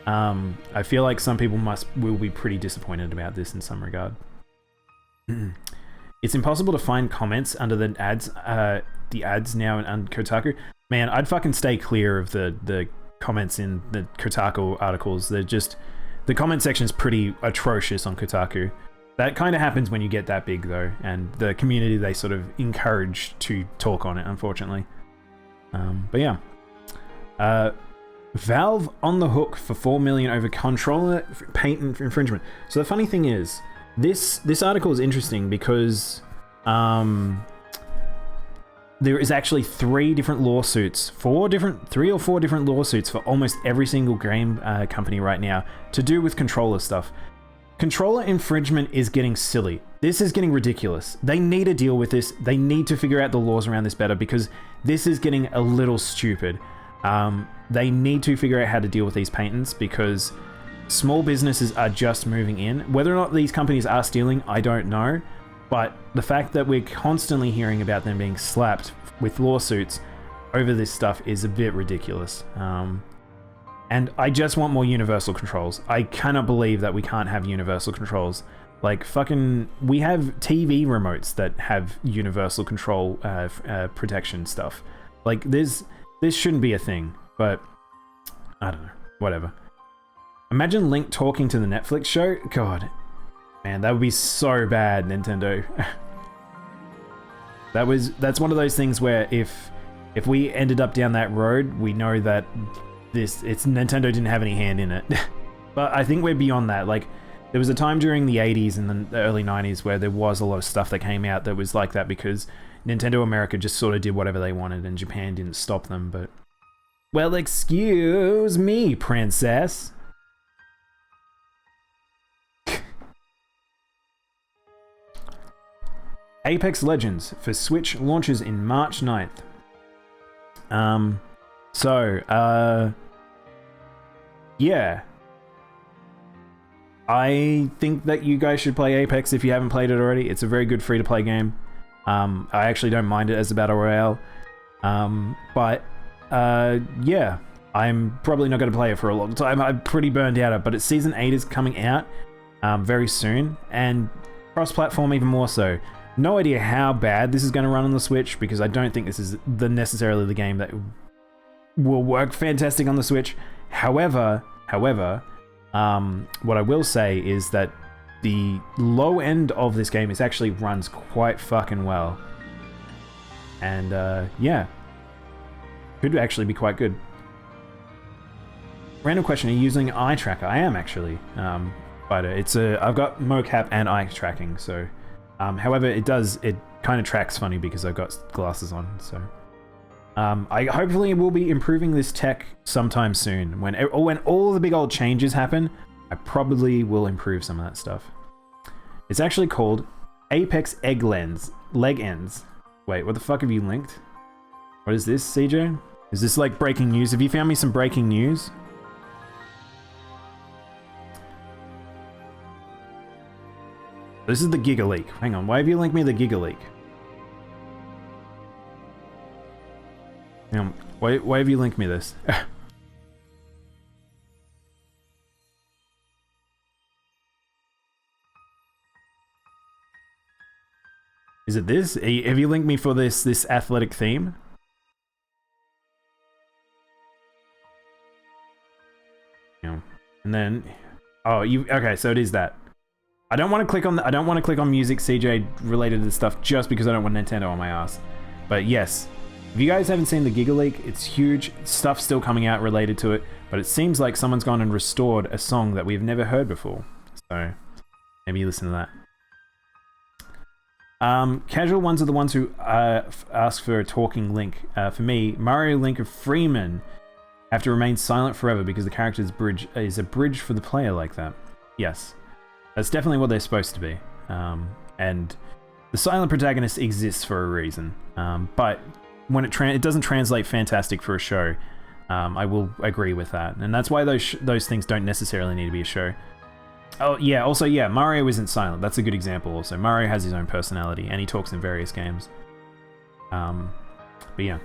I feel like some people will be pretty disappointed about this in some regard. It's impossible to find comments under the ads now on Kotaku. Man, I'd fucking stay clear of the comments in the Kotaku articles. They're just, the comment section's pretty atrocious on Kotaku. That kind of happens when you get that big though, and the community, they sort of encourage to talk on it, unfortunately. But yeah. Valve on the hook for $4 million over controller patent infringement. So the funny thing is, this article is interesting because there is actually three or four different lawsuits for almost every single game company right now to do with controller stuff. Controller infringement is getting silly. This is getting ridiculous. They need to deal with this. They need to figure out the laws around this better because this is getting a little stupid. They need to figure out how to deal with these patents because small businesses are just moving in. Whether or not these companies are stealing, I don't know. But the fact that we're constantly hearing about them being slapped with lawsuits over this stuff is a bit ridiculous. And I just want more universal controls. I cannot believe that we can't have universal controls. Like fucking, we have TV remotes that have universal control protection stuff. Like this shouldn't be a thing, but I don't know, whatever. Imagine Link talking to the Netflix show. God, man, that would be so bad, Nintendo. That's one of those things where if we ended up down that road, we know that Nintendo didn't have any hand in it. But I think we're beyond that. Like, there was a time during the 80s and the early 90s where there was a lot of stuff that came out that was like that because Nintendo America just sort of did whatever they wanted and Japan didn't stop them, but... Well, excuse me, princess. Apex Legends for Switch launches in March 9th. Yeah. I think that you guys should play Apex if you haven't played it already. It's a very good free-to-play game. I actually don't mind it as a battle royale. Yeah. I'm probably not going to play it for a long time. I'm pretty burned out, but Season 8 is coming out very soon, and cross-platform even more so. No idea how bad this is going to run on the Switch, because I don't think this is necessarily the game that will work fantastic on the Switch. However, what I will say is that the low end of this game actually runs quite fucking well. And yeah, could actually be quite good. Random question: are you using eye tracker? I am actually, but I've got mocap and eye tracking. So, however, it kind of tracks funny because I've got glasses on. So, I hopefully will be improving this tech sometime soon. When all the big old changes happen, I probably will improve some of that stuff. It's actually called Apex Leg Ends. Wait, what the fuck have you linked? What is this, CJ? Is this like breaking news? Have you found me some breaking news? This is the Giga Leak. Hang on, why have you linked me the Giga Leak? Hang on, why have you linked me this? Is it this? Have you linked me for this athletic theme? Yeah. And then, oh, okay, so it is that. I don't want to click on music CJ related to this stuff just because I don't want Nintendo on my ass. But yes, if you guys haven't seen the Giga Leak, it's huge. Stuff still coming out related to it, but it seems like someone's gone and restored a song that we've never heard before. So maybe you listen to that. Casual ones are the ones who ask for a talking Link. For me, Mario, Link, and Freeman have to remain silent forever because the character's bridge is a bridge for the player like that. Yes, that's definitely what they're supposed to be. And the silent protagonist exists for a reason. But when it doesn't translate fantastic for a show, I will agree with that. And that's why those things don't necessarily need to be a show. Oh yeah, also yeah, Mario isn't silent. That's a good example also. Mario has his own personality and he talks in various games. But yeah.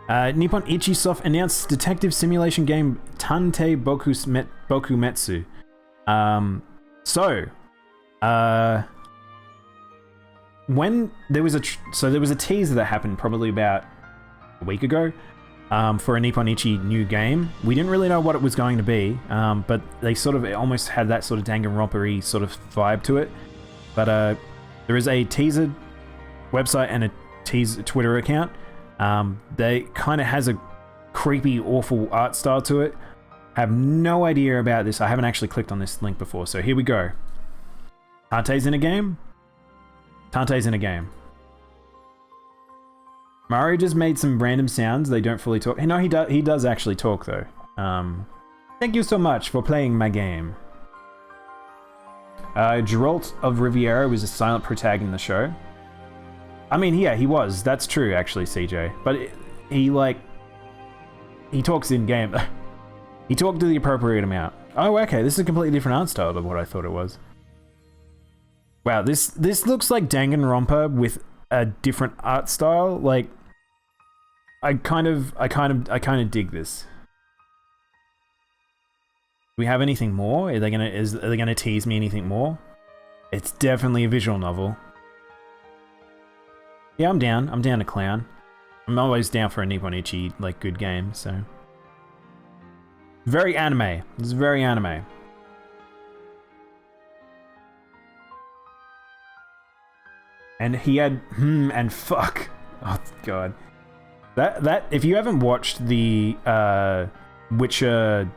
Nippon Ichisoft announced detective simulation game Tantei Bokumetsu. When there was a teaser that happened probably about a week ago for a Nippon Ichi new game. We didn't really know what it was going to be, but they sort of almost had that sort of Danganronpa-y sort of vibe to it. But there is a teaser website and a teaser Twitter account. They kind of has a creepy, awful art style to it. Have no idea about this. I haven't actually clicked on this link before, so here we go. Tantei's in a game? Tantei's in a game. Mario just made some random sounds. They don't fully talk. No, he does actually talk though. Thank you so much for playing my game. Geralt of Riviera was a silent protagonist in the show. I mean, yeah, he was. That's true, actually, CJ. But he talks in game. He talked to the appropriate amount. Oh, okay. This is a completely different art style than what I thought it was. Wow, this looks like Danganronpa with a different art style. Like, I kind of dig this. Do we have anything more? Are they gonna tease me anything more? It's definitely a visual novel. Yeah, I'm down. I'm down to clown. I'm always down for a Nippon Ichi, like, good game, so. Very anime. This is very anime. And he had and fuck. Oh god. That if you haven't watched the Witcher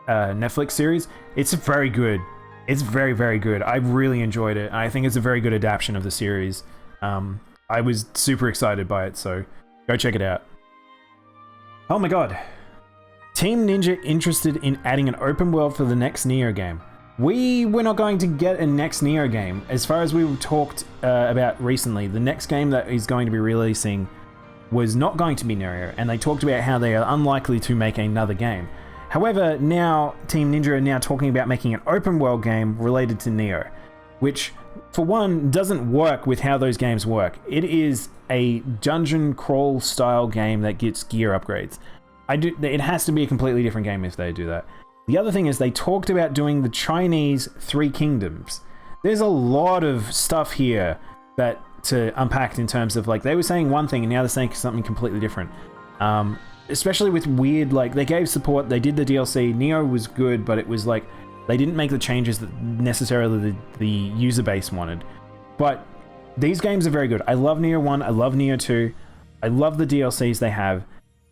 Netflix series, it's very good. It's very, very good. I really enjoyed it. I think it's a very good adaptation of the series. I was super excited by it, so go check it out. Oh my god. Team Ninja interested in adding an open world for the next Neo game. We were not going to get a next Neo game. As far as we talked about recently, the next game that is going to be releasing was not going to be Neo, and they talked about how they are unlikely to make another game. However, now Team Ninja are now talking about making an open world game related to Neo, which, for one, doesn't work with how those games work. It is a dungeon crawl style game that gets gear upgrades. It has to be a completely different game if they do that. The other thing is they talked about doing the Chinese Three Kingdoms. There's a lot of stuff here that to unpack in terms of, like, they were saying one thing and now they're saying something completely different. Especially with weird, like, they gave support, they did the DLC, Neo was good, but it was like, they didn't make the changes that necessarily the user base wanted. But these games are very good. I love Neo 1, I love Neo 2, I love the DLCs they have.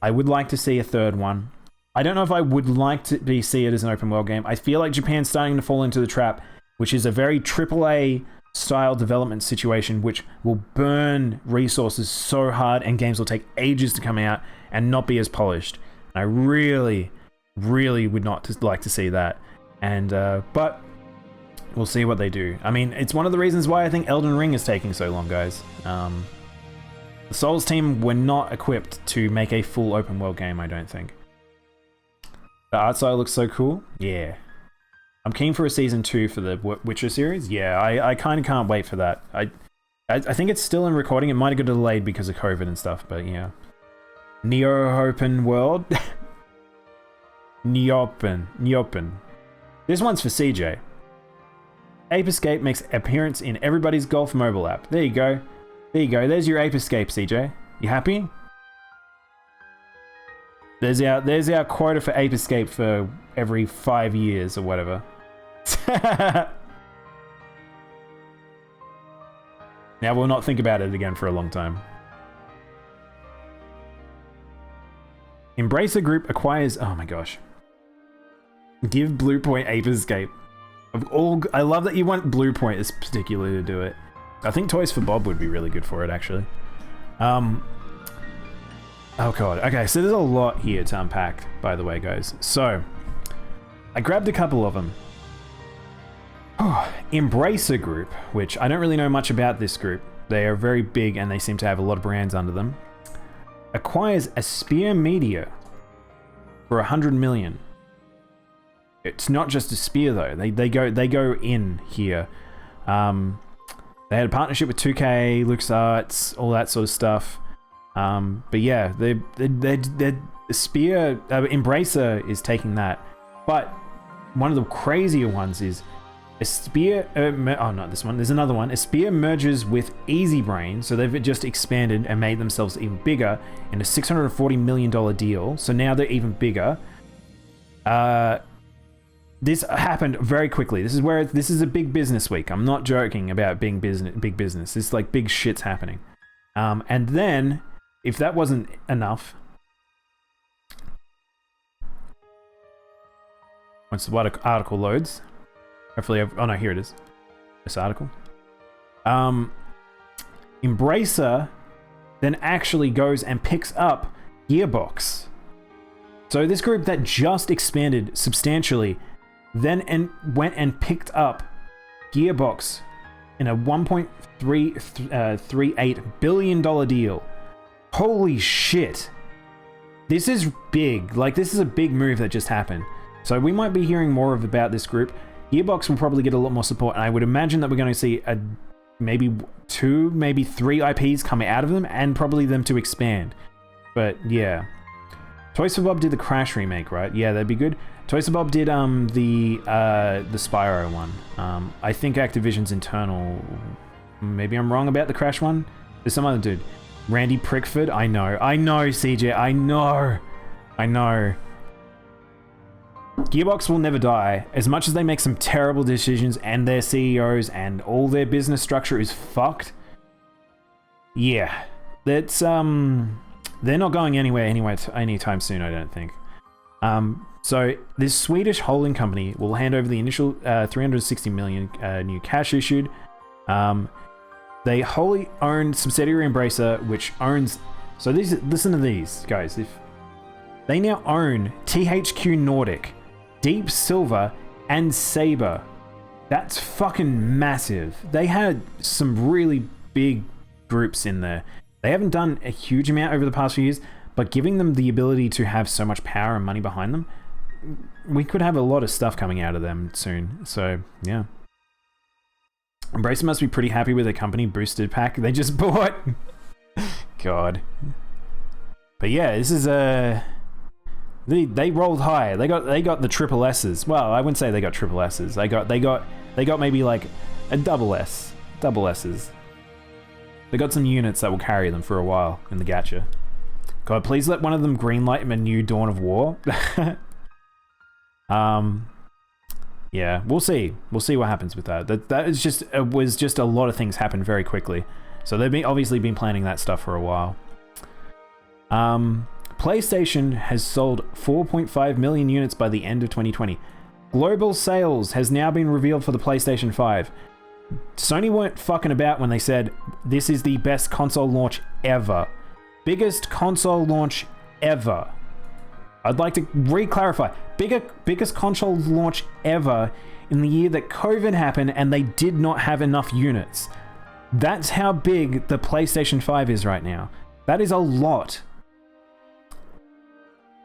I would like to see a third one. I don't know if I would like to see it as an open world game. I feel like Japan's starting to fall into the trap, which is a very AAA style development situation, which will burn resources so hard and games will take ages to come out and not be as polished. I really, really would not like to see that. And, but we'll see what they do. I mean, it's one of the reasons why I think Elden Ring is taking so long, guys. The Souls team were not equipped to make a full open world game, I don't think. The art style looks so cool. Yeah. I'm keen for a season 2 for the Witcher series. Yeah, I kind of can't wait for that. I think it's still in recording. It might have got delayed because of COVID and stuff, but yeah. Neo Open World. Neopen. This one's for CJ. Ape Escape makes appearance in everybody's golf mobile app. There you go. There you go. There's your Ape Escape, CJ. You happy? There's our quota for Ape Escape for every 5 years or whatever. Now we'll not think about it again for a long time. Embracer Group acquires... Oh my gosh. Give Bluepoint Ape Escape. I love that you want Bluepoint as particularly to do it. I think Toys for Bob would be really good for it, actually. Oh god, okay, so there's a lot here to unpack, by the way, guys. So, I grabbed a couple of them. Embracer Group, which I don't really know much about this group. They are very big and they seem to have a lot of brands under them. Acquires Aspire Media for 100 million. It's not just Aspire though. They go in here. They had a partnership with 2K, LucasArts, all that sort of stuff. But yeah, Embracer is taking that. But one of the crazier ones is Aspire. Oh, not this one. There's another one. Aspire merges with Easybrain, so they've just expanded and made themselves even bigger in a $640 million deal. So now they're even bigger. This happened very quickly. This is a big business week. I'm not joking about being big business. It's like big shit's happening. And then, if that wasn't enough, once the article loads, hopefully, oh no, here it is. This article. Embracer then actually goes and picks up Gearbox. So this group that just expanded substantially then went and picked up Gearbox in a $1.38 billion deal. Holy shit. This is big. Like, this is a big move that just happened. So we might be hearing more about this group. Gearbox will probably get a lot more support, and I would imagine that we're going to see maybe 2, maybe 3 IPs coming out of them, and probably them to expand. But yeah. Toys for Bob did the Crash remake, right? Yeah, that'd be good. Toys for Bob did the Spyro one. I think Activision's internal. Maybe I'm wrong about the Crash one. There's some other dude. Randy Prickford. I know, CJ. I know. Gearbox will never die. As much as they make some terrible decisions and their CEOs and all their business structure is fucked. Yeah, that's they're not going anywhere anytime soon, I don't think. So this Swedish holding company will hand over the initial 360 million new cash issued. They wholly owned subsidiary Embracer, which owns. So listen to these guys. If they now own THQ Nordic, Deep Silver, and Saber, that's fucking massive. They had some really big groups in there. They haven't done a huge amount over the past few years, but giving them the ability to have so much power and money behind them, we could have a lot of stuff coming out of them soon. So, yeah. Embracer must be pretty happy with their company boosted pack they just bought. God. But yeah, this is they rolled high. They got the triple S's. Well, I wouldn't say they got triple S's. They got maybe like a double S. Double S's. They got some units that will carry them for a while in the gacha. God, please let one of them greenlight a new Dawn of War. yeah, we'll see. We'll see what happens with that. That is just was just a lot of things happened very quickly. So they've obviously been planning that stuff for a while. PlayStation has sold 4.5 million units by the end of 2020. Global sales has now been revealed for the PlayStation 5. Sony weren't fucking about when they said this is the best console launch ever. Biggest console launch ever. I'd like to re-clarify. Biggest console launch ever in the year that COVID happened and they did not have enough units. That's how big the PlayStation 5 is right now. That is a lot.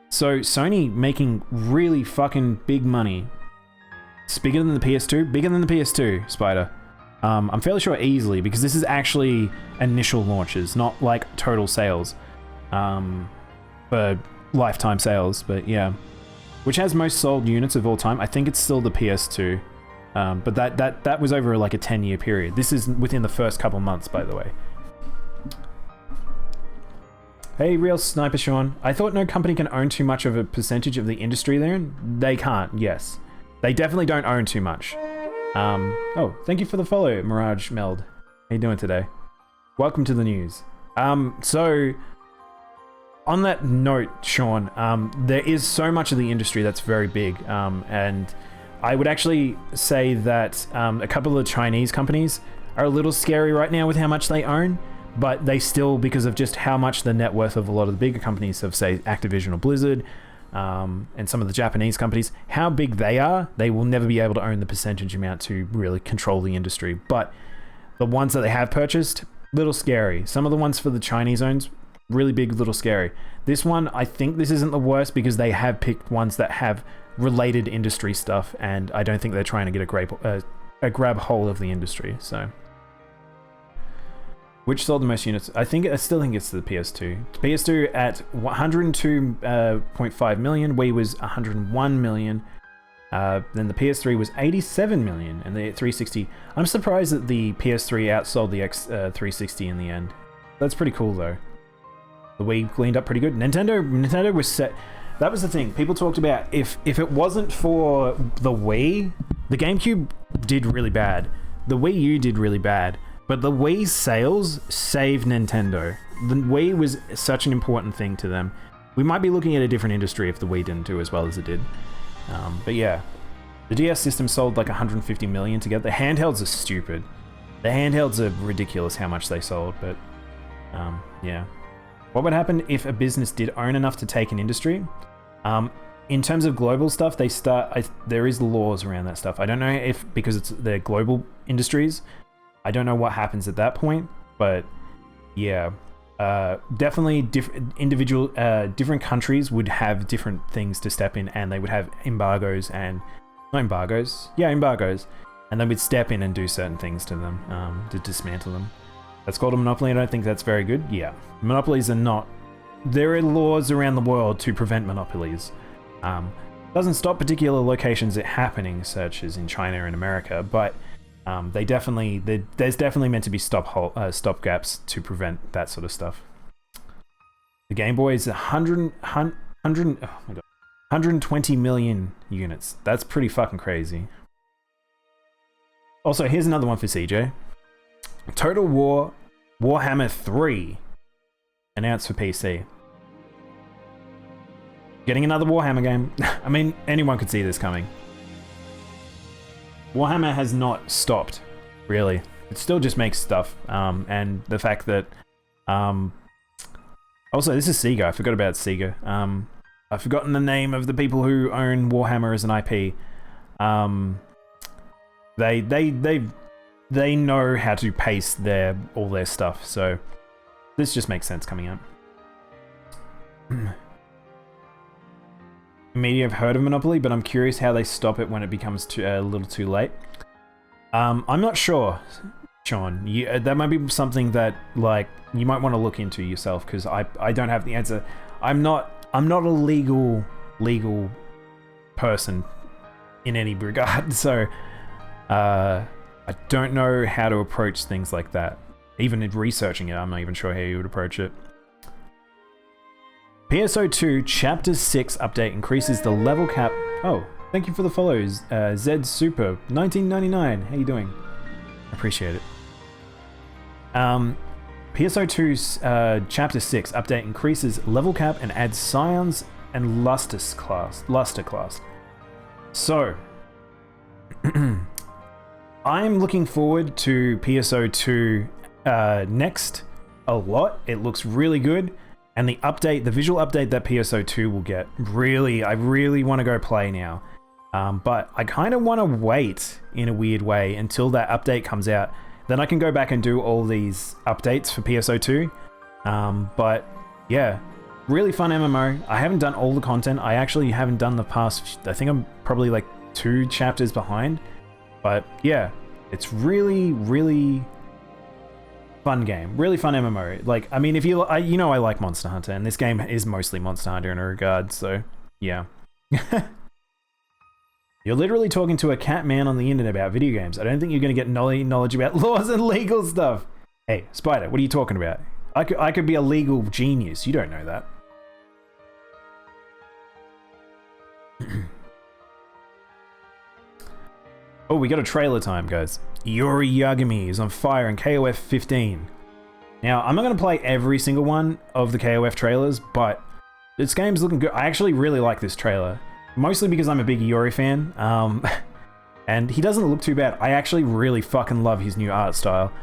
So Sony making really fucking big money. It's bigger than the PS2? Bigger than the PS2, Spider. I'm fairly sure easily, because this is actually initial launches, not like total sales. For lifetime sales, but yeah. Which has most sold units of all time? I think it's still the PS2. But that was over like a 10-year period. This is within the first couple months, by the way. Hey, real Sniper Sean. I thought no company can own too much of a percentage of the industry they're in. They can't, yes. They definitely don't own too much. Oh, thank you for the follow, Mirage Meld. How you doing today? Welcome to the news. So, on that note, Sean, there is so much of the industry that's very big, and I would actually say that a couple of Chinese companies are a little scary right now with how much they own, but they still, because of just how much the net worth of a lot of the bigger companies of, say, Activision or Blizzard, and some of the Japanese companies, how big they are, they will never be able to own the percentage amount to really control the industry. But the ones that they have purchased, little scary. Some of the ones for the Chinese owns, really big, little scary. This one, I think this isn't the worst because they have picked ones that have related industry stuff, and I don't think they're trying to get a grab hold of the industry. So, which sold the most units? I still think it's the PS2. PS2 at 102.5 million. Wii was 101 million. Then the PS3 was 87 million, and the 360. I'm surprised that the PS3 outsold the X360 in the end. That's pretty cool though. The Wii cleaned up pretty good. Nintendo was set. That was the thing. People talked about if it wasn't for the Wii, the GameCube did really bad. The Wii U did really bad. But the Wii sales saved Nintendo. The Wii was such an important thing to them. We might be looking at a different industry if the Wii didn't do as well as it did. But yeah, the DS system sold like 150 million together. The handhelds are stupid. The handhelds are ridiculous how much they sold, but yeah. What would happen if a business did own enough to take an industry? In terms of global stuff, there is laws around that stuff. I don't know if, because they're global industries, I don't know what happens at that point, but yeah, definitely different countries would have different things to step in, and they would have embargoes, and embargoes, and they would step in and do certain things to them to dismantle them. That's called a monopoly. I don't think that's very good. Yeah, monopolies are not. There are laws around the world to prevent monopolies. Doesn't stop particular locations it happening, such as in China and America, but there's definitely meant to be stop gaps to prevent that sort of stuff. The Game Boy is 120 million units. That's pretty fucking crazy. Also, here's another one for CJ. Total War Warhammer 3 announced for PC. Getting another Warhammer game. I mean, anyone could see this coming. Warhammer has not stopped, really. It still just makes stuff. And the fact that... also, this is Sega. I forgot about Sega. I've forgotten the name of the people who own Warhammer as an IP. They know how to pace all their stuff, so this just makes sense coming out. Media have heard of Monopoly, but I'm curious how they stop it when it becomes a little too late. I'm not sure, Sean. That might be something that you might want to look into yourself, because I don't have the answer. I'm not a legal person in any regard, so I don't know how to approach things like that. Even in researching it, I'm not even sure how you would approach it. PSO2 Chapter 6 update increases the level cap. Oh, Thank you for the follows. Zed Super 1999. How you doing? Appreciate it. PSO2's Chapter 6 update increases level cap and adds Scions and Luster class. So, I'm looking forward to PSO2 next a lot. It looks really good. And the update, the visual update that PSO2 will get, I really want to go play now. But I kind of want to wait in a weird way until that update comes out. Then I can go back and do all these updates for PSO2. But yeah, really fun MMO. I haven't done all the content. I actually haven't done the past, I think I'm probably like 2 chapters behind. But yeah, it's really, really fun game. Really fun MMO. Like, I mean, if you, I like Monster Hunter, and this game is mostly Monster Hunter in a regard, so yeah. You're literally talking to a cat man on the internet about video games. I don't think you're going to get knowledge about laws and legal stuff. Hey, Spider, what are you talking about? I could be a legal genius. You don't know that. Oh, we got a trailer time, guys. Yuri Yagami is on fire in KOF 15. Now, I'm not going to play every single one of the KOF trailers, but this game's looking good. I actually really like this trailer. Mostly because I'm a big Yuri fan, and he doesn't look too bad. I actually really fucking love his new art style.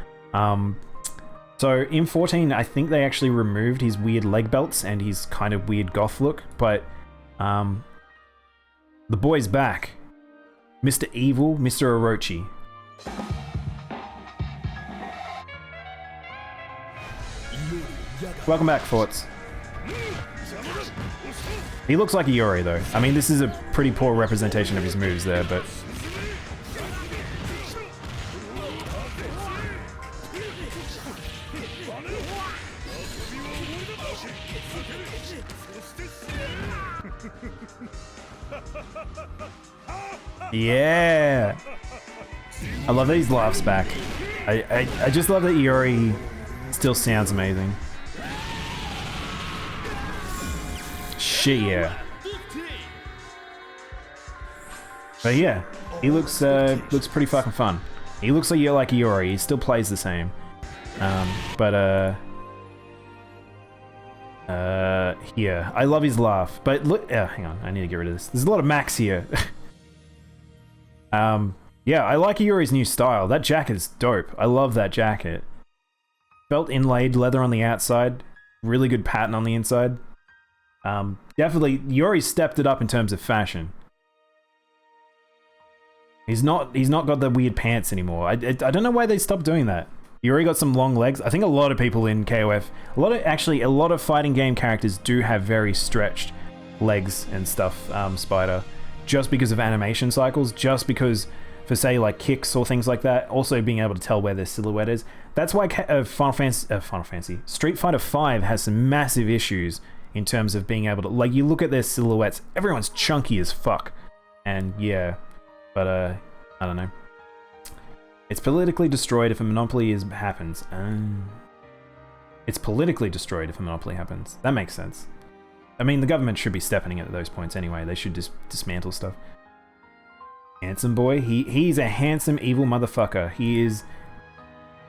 So in 14, I think they actually removed his weird leg belts and his kind of weird goth look, but the boy's back. Mr. Evil, Mr. Orochi. Welcome back, Forts. He looks like a Yuri, though. I mean, this is a pretty poor representation of his moves there, but... Yeah! I love that he laughs back. I just love that Yuri still sounds amazing. Shit, yeah. But yeah, he looks pretty fucking fun. He looks like Yuri. He still plays the same. Yeah, I love his laugh. But look, hang on, I need to get rid of this. There's a lot of Max here. Yeah, I like Yuri's new style. That jacket is dope. I love that jacket. Felt inlaid leather on the outside. Really good pattern on the inside. Definitely, Yuri stepped it up in terms of fashion. He's not got the weird pants anymore. I don't know why they stopped doing that. Yuri got some long legs. I think a lot of people in KOF, a lot of fighting game characters do have very stretched legs and stuff, Spider, just because of animation cycles, just because for say like kicks or things like that, also being able to tell where their silhouette is. That's why Street Fighter 5 has some massive issues in terms of being able to, like, you look at their silhouettes, everyone's chunky as fuck. And yeah, but I don't know. It's politically destroyed if a monopoly happens. It's politically destroyed if a monopoly happens. That makes sense. I mean, the government should be stepping in at those points anyway. They should just dismantle stuff. Handsome boy. He's a handsome, evil motherfucker. He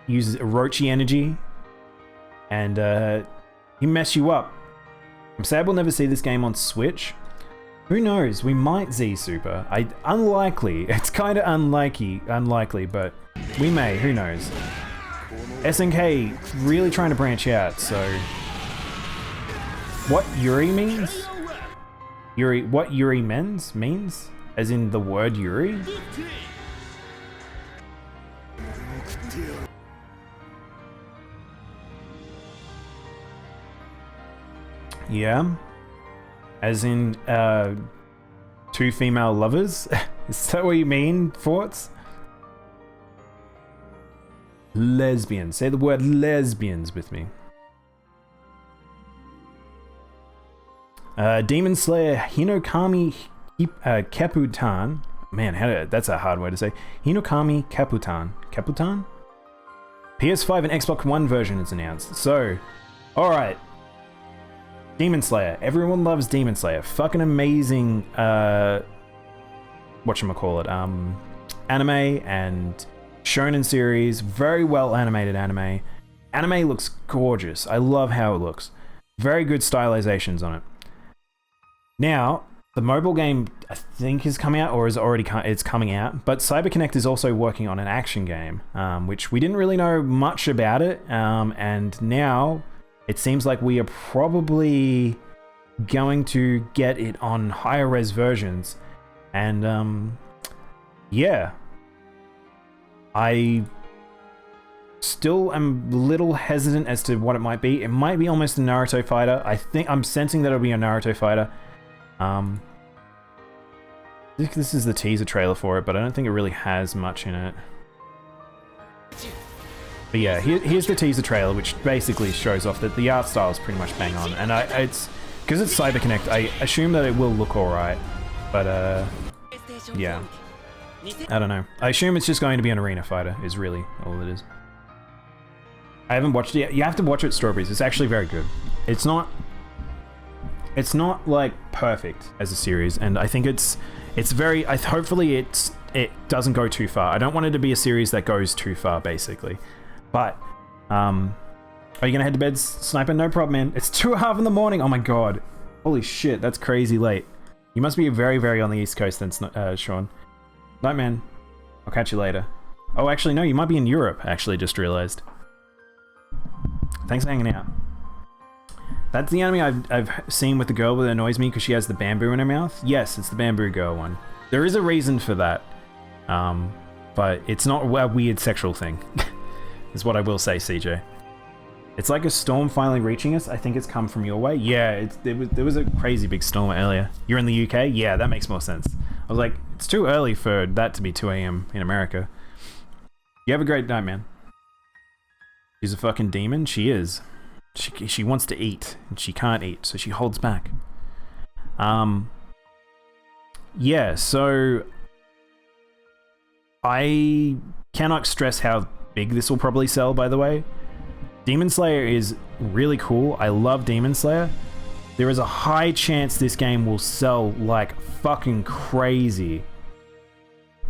uses Orochi energy, and he mess you up. I'm sad we'll never see this game on Switch. Who knows? We might, Z Super. Unlikely. It's kind of unlikely, but we may. Who knows? SNK really trying to branch out. So, what Yuri means? What Yuri means? As in the word Yuri? Yeah. As in, 2 female lovers? Is that what you mean, Forts? Lesbians. Say the word lesbians with me. Demon Slayer Hinokami Kaputan. Man, that's a hard word to say. Hinokami Kaputan. Kaputan? PS5 and Xbox One version is announced. So, alright. Demon Slayer. Everyone loves Demon Slayer. Fucking amazing whatchamacallit, anime and shonen series, very well animated anime. Anime looks gorgeous. I love how it looks. Very good stylizations on it. Now, the mobile game I think is coming out, or is already it's coming out, but CyberConnect is also working on an action game, which we didn't really know much about it, and now it seems like we are probably going to get it on higher res versions, and yeah, I still am a little hesitant as to what it might be. It might be almost a Naruto fighter. I think I'm sensing that it'll be a Naruto fighter. I think this is the teaser trailer for it, but I don't think it really has much in it. But yeah, here's the teaser trailer, which basically shows off that the art style is pretty much bang on, and it's because it's CyberConnect, I assume that it will look alright, but yeah, I don't know. I assume it's just going to be an arena fighter, is really all it is. I haven't watched it yet. You have to watch it, Strawberries. It's actually very good. It's not like perfect as a series, and I think it's very. Hopefully, it doesn't go too far. I don't want it to be a series that goes too far, basically. But are you gonna head to bed, Sniper? No problem, man. It's 2:30 in the morning. Oh my god, holy shit, that's crazy late. You must be very, very on the East Coast then, Sean. Night, man. I'll catch you later. Oh, actually, no, you might be in Europe. Actually, just realized. Thanks for hanging out. That's the anime I've seen with the girl that annoys me because she has the bamboo in her mouth. Yes, it's the bamboo girl one. There is a reason for that, but it's not a weird sexual thing, is what I will say, CJ. It's like a storm finally reaching us. I think it's come from your way. Yeah, there was a crazy big storm earlier. You're in the UK? Yeah, that makes more sense. I was like, it's too early for that to be 2 AM in America. You have a great night, man. She's a fucking demon? She is. She wants to eat, and she can't eat, so she holds back. Yeah, so I cannot stress how big this will probably sell, by the way. Demon Slayer is really cool. I love Demon Slayer. There is a high chance this game will sell like fucking crazy.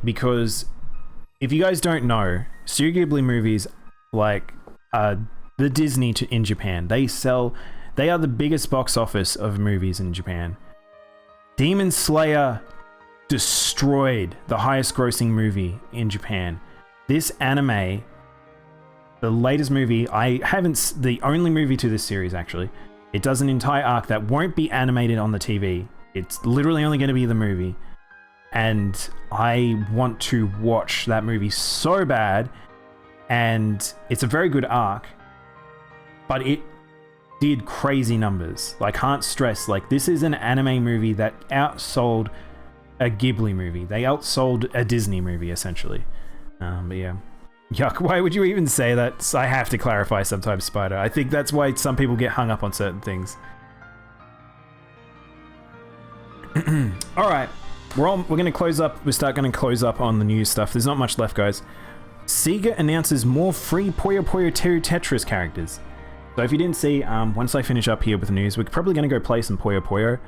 Because if you guys don't know, Studio Ghibli movies, like the Disney in Japan, they are the biggest box office of movies in Japan. Demon Slayer destroyed the highest grossing movie in Japan. This anime, the latest movie, the only movie to this series actually, it does an entire arc that won't be animated on the TV. It's literally only going to be the movie. And I want to watch that movie so bad. And it's a very good arc, but it did crazy numbers. Like, can't stress, like, this is an anime movie that outsold a Ghibli movie. They outsold a Disney movie, essentially. But yeah. Yuck, why would you even say that? I have to clarify sometimes, Spider. I think that's why some people get hung up on certain things. Alright, we're going to close up. We're going to close up on the news stuff. There's not much left, guys. Sega announces more free Puyo Puyo 2 Tetris characters. So if you didn't see, once I finish up here with the news, we're probably going to go play some Puyo Puyo.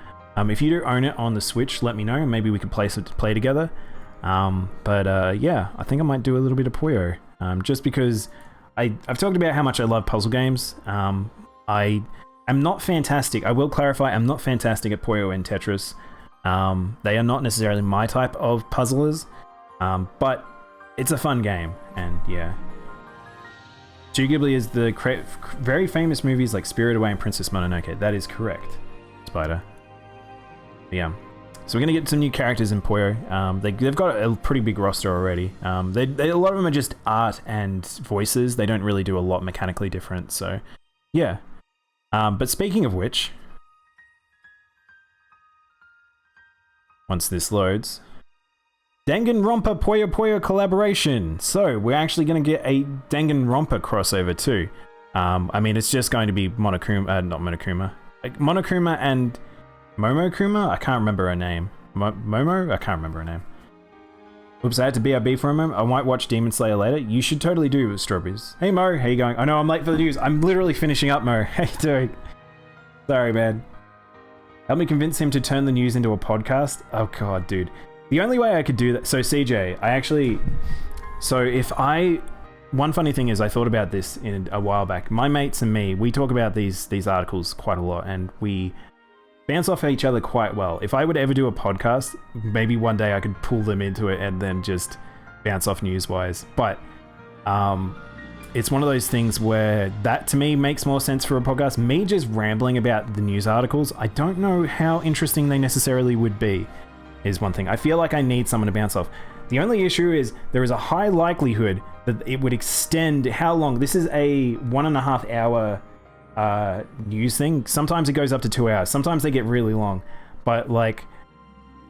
If you do own it on the Switch, let me know. Maybe we could play together. Yeah, I think I might do a little bit of Puyo. Just because I've talked about how much I love puzzle games. I am not fantastic. I will clarify, I'm not fantastic at Puyo and Tetris. They are not necessarily my type of puzzlers. But it's a fun game, and yeah. Studio Ghibli is the very famous movies like Spirited Away and Princess Mononoke. That is correct, Spider. But yeah. So we're going to get some new characters in Puyo. They've got a pretty big roster already. A lot of them are just art and voices. They don't really do a lot mechanically different, so yeah. But speaking of which, once this loads, Danganronpa Puyo Puyo collaboration. So we're actually going to get a Danganronpa crossover too. I mean, it's just going to be Monokuma and Momokuma? I can't remember her name. Momo? I can't remember her name. Oops, I had to BRB for a moment. I might watch Demon Slayer later. You should totally do, Strawberries. Hey Mo, how you going? I know I'm late for the news. I'm literally finishing up, Mo. How you doing? Sorry, man. Help me convince him to turn the news into a podcast. Oh god, dude. The only way I could do that... So, CJ, I actually... So, if I... One funny thing is, I thought about this a while back. My mates and me, we talk about these articles quite a lot, and we bounce off each other quite well. If I would ever do a podcast, maybe one day I could pull them into it and then just bounce off news-wise. But it's one of those things where that, to me, makes more sense for a podcast. Me just rambling about the news articles, I don't know how interesting they necessarily would be, is one thing. I feel like I need someone to bounce off. The only issue is there is a high likelihood that it would extend. How long? This is a 1.5 hour news thing. Sometimes it goes up to 2 hours. Sometimes they get really long. But like,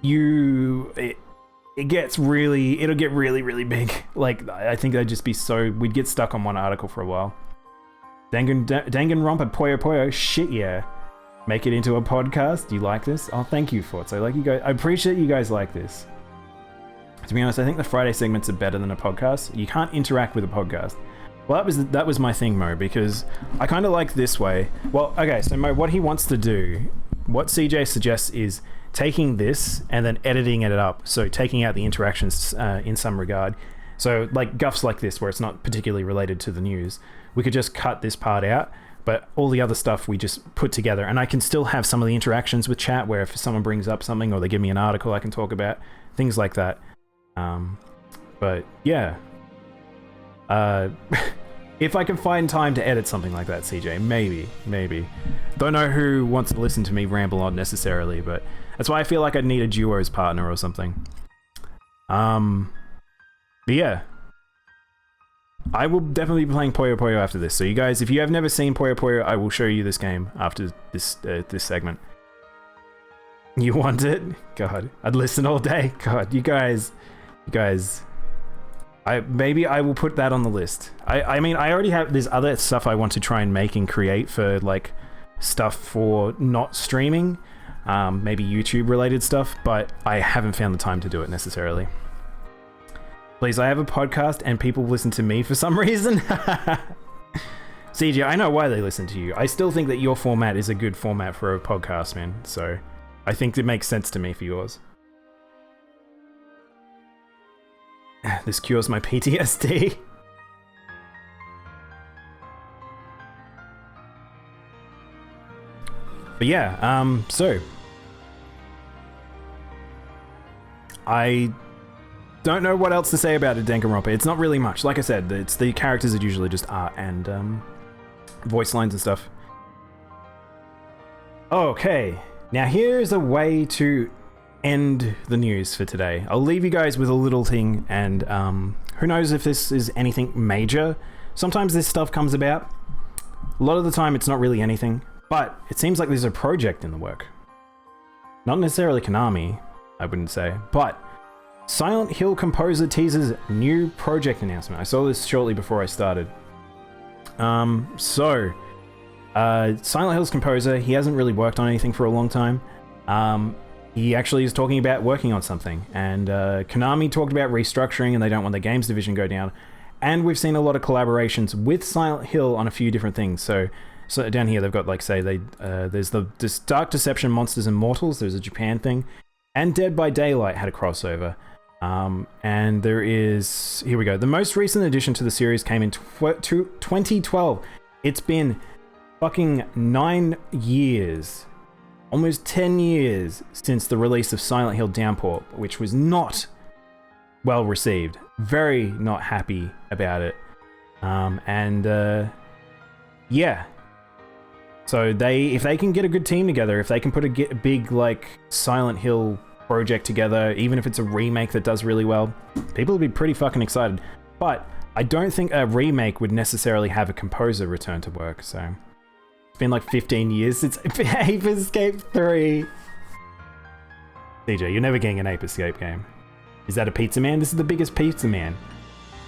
it gets really, it'll get really, really big. Like, I think they'd just be so, we'd get stuck on one article for a while. Danganronpa Puyo Puyo, shit yeah. Make it into a podcast. You like this? Oh, thank you, Forza. Like you guys, I appreciate you guys like this. To be honest, I think the Friday segments are better than a podcast. You can't interact with a podcast. Well, that was my thing, Mo, because I kind of like this way. Well, okay, so Mo, what he wants to do, what CJ suggests is taking this and then editing it up. So taking out the interactions in some regard. So like guffs like this, where it's not particularly related to the news, we could just cut this part out, but all the other stuff we just put together. And I can still have some of the interactions with chat where if someone brings up something or they give me an article I can talk about, things like that. But yeah, if I can find time to edit something like that, CJ, maybe. Don't know who wants to listen to me ramble on necessarily, but that's why I feel like I'd need a duos partner or something. But yeah, I will definitely be playing Puyo Puyo after this. So you guys, if you have never seen Puyo Puyo, I will show you this game after this this segment. You want it? God, I'd listen all day. God, you guys, maybe I will put that on the list. I mean, I already have, there's other stuff I want to try and make and create for like stuff for not streaming, maybe YouTube related stuff, but I haven't found the time to do it necessarily. Please, I have a podcast and people listen to me for some reason. CJ, I know why they listen to you. I still think that your format is a good format for a podcast, man. So I think it makes sense to me for yours. This cures my PTSD. But yeah, so I don't know what else to say about it, Danganronpa. It's not really much. Like I said, it's the characters are usually just art and voice lines and stuff. Okay, now here's a way to end the news for today. I'll leave you guys with a little thing, and who knows if this is anything major. Sometimes this stuff comes about. A lot of the time it's not really anything, but it seems like there's a project in the work. Not necessarily Konami, I wouldn't say, but Silent Hill composer teases new project announcement. I saw this shortly before I started. Silent Hill's composer, he hasn't really worked on anything for a long time. He actually is talking about working on something, and Konami talked about restructuring and they don't want the games division go down. And we've seen a lot of collaborations with Silent Hill on a few different things. So down here they've got, like, say, there's this Dark Deception Monsters and Mortals, there's a Japan thing, and Dead by Daylight had a crossover. And there is, here we go, the most recent addition to the series came in 2012. It's been fucking 9 years, almost 10 years since the release of Silent Hill Downpour, which was not well received. Very not happy about it. Yeah. So if they can get a good team together, if they can put a big, like, Silent Hill project together, even if it's a remake that does really well, people will be pretty fucking excited. But I don't think a remake would necessarily have a composer return to work, so it's been like 15 years since Ape Escape 3. DJ, you're never getting an Ape Escape game. Is that a pizza man? This is the biggest pizza man.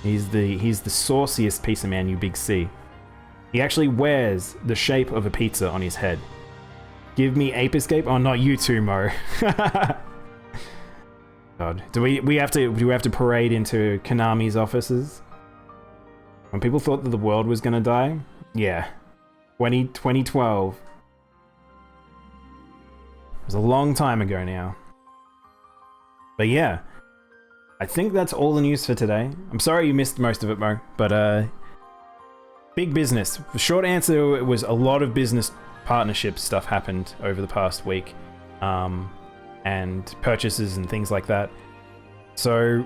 He's the sauciest pizza man, you big C. He actually wears the shape of a pizza on his head. Give me Ape Escape? Oh, not you too, Mo. God, do we have to parade into Konami's offices? When people thought that the world was gonna die? Yeah. 2012. It was a long time ago now. But yeah, I think that's all the news for today. I'm sorry you missed most of it, Mo, but big business. The short answer, it was a lot of business partnership stuff happened over the past week, and purchases and things like that. So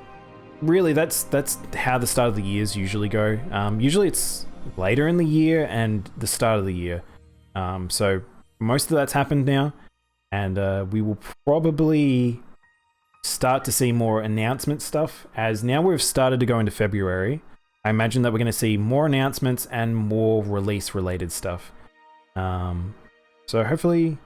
really, that's how the start of the years usually go. Usually it's later in the year and the start of the year. So most of that's happened now, and we will probably start to see more announcement stuff, as now we've started to go into February. I imagine that we're going to see more announcements and more release related stuff. So hopefully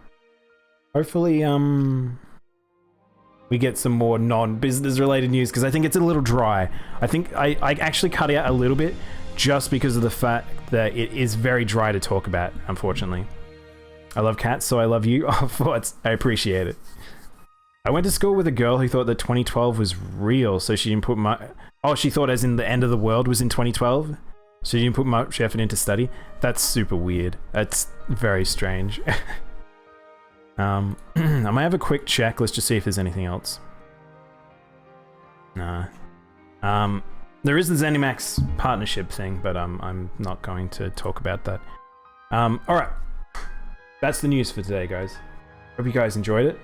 we get some more non-business related news, because I think it's a little dry. I think I actually cut out a little bit just because of the fact that it is very dry to talk about, unfortunately. I love cats, so I love you. I appreciate it. I went to school with a girl who thought that 2012 was real, so she didn't put much... Oh, she thought as in the end of the world was in 2012? So she didn't put much effort into study? That's super weird. That's very strange. I might have a quick check. Let's just see if there's anything else. Nah. There is the ZeniMax partnership thing, but I'm not going to talk about that. Alright. That's the news for today, guys. Hope you guys enjoyed it.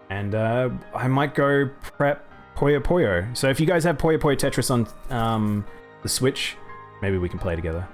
And I might go prep Puyo Puyo. So if you guys have Puyo Puyo Tetris on the Switch, maybe we can play together.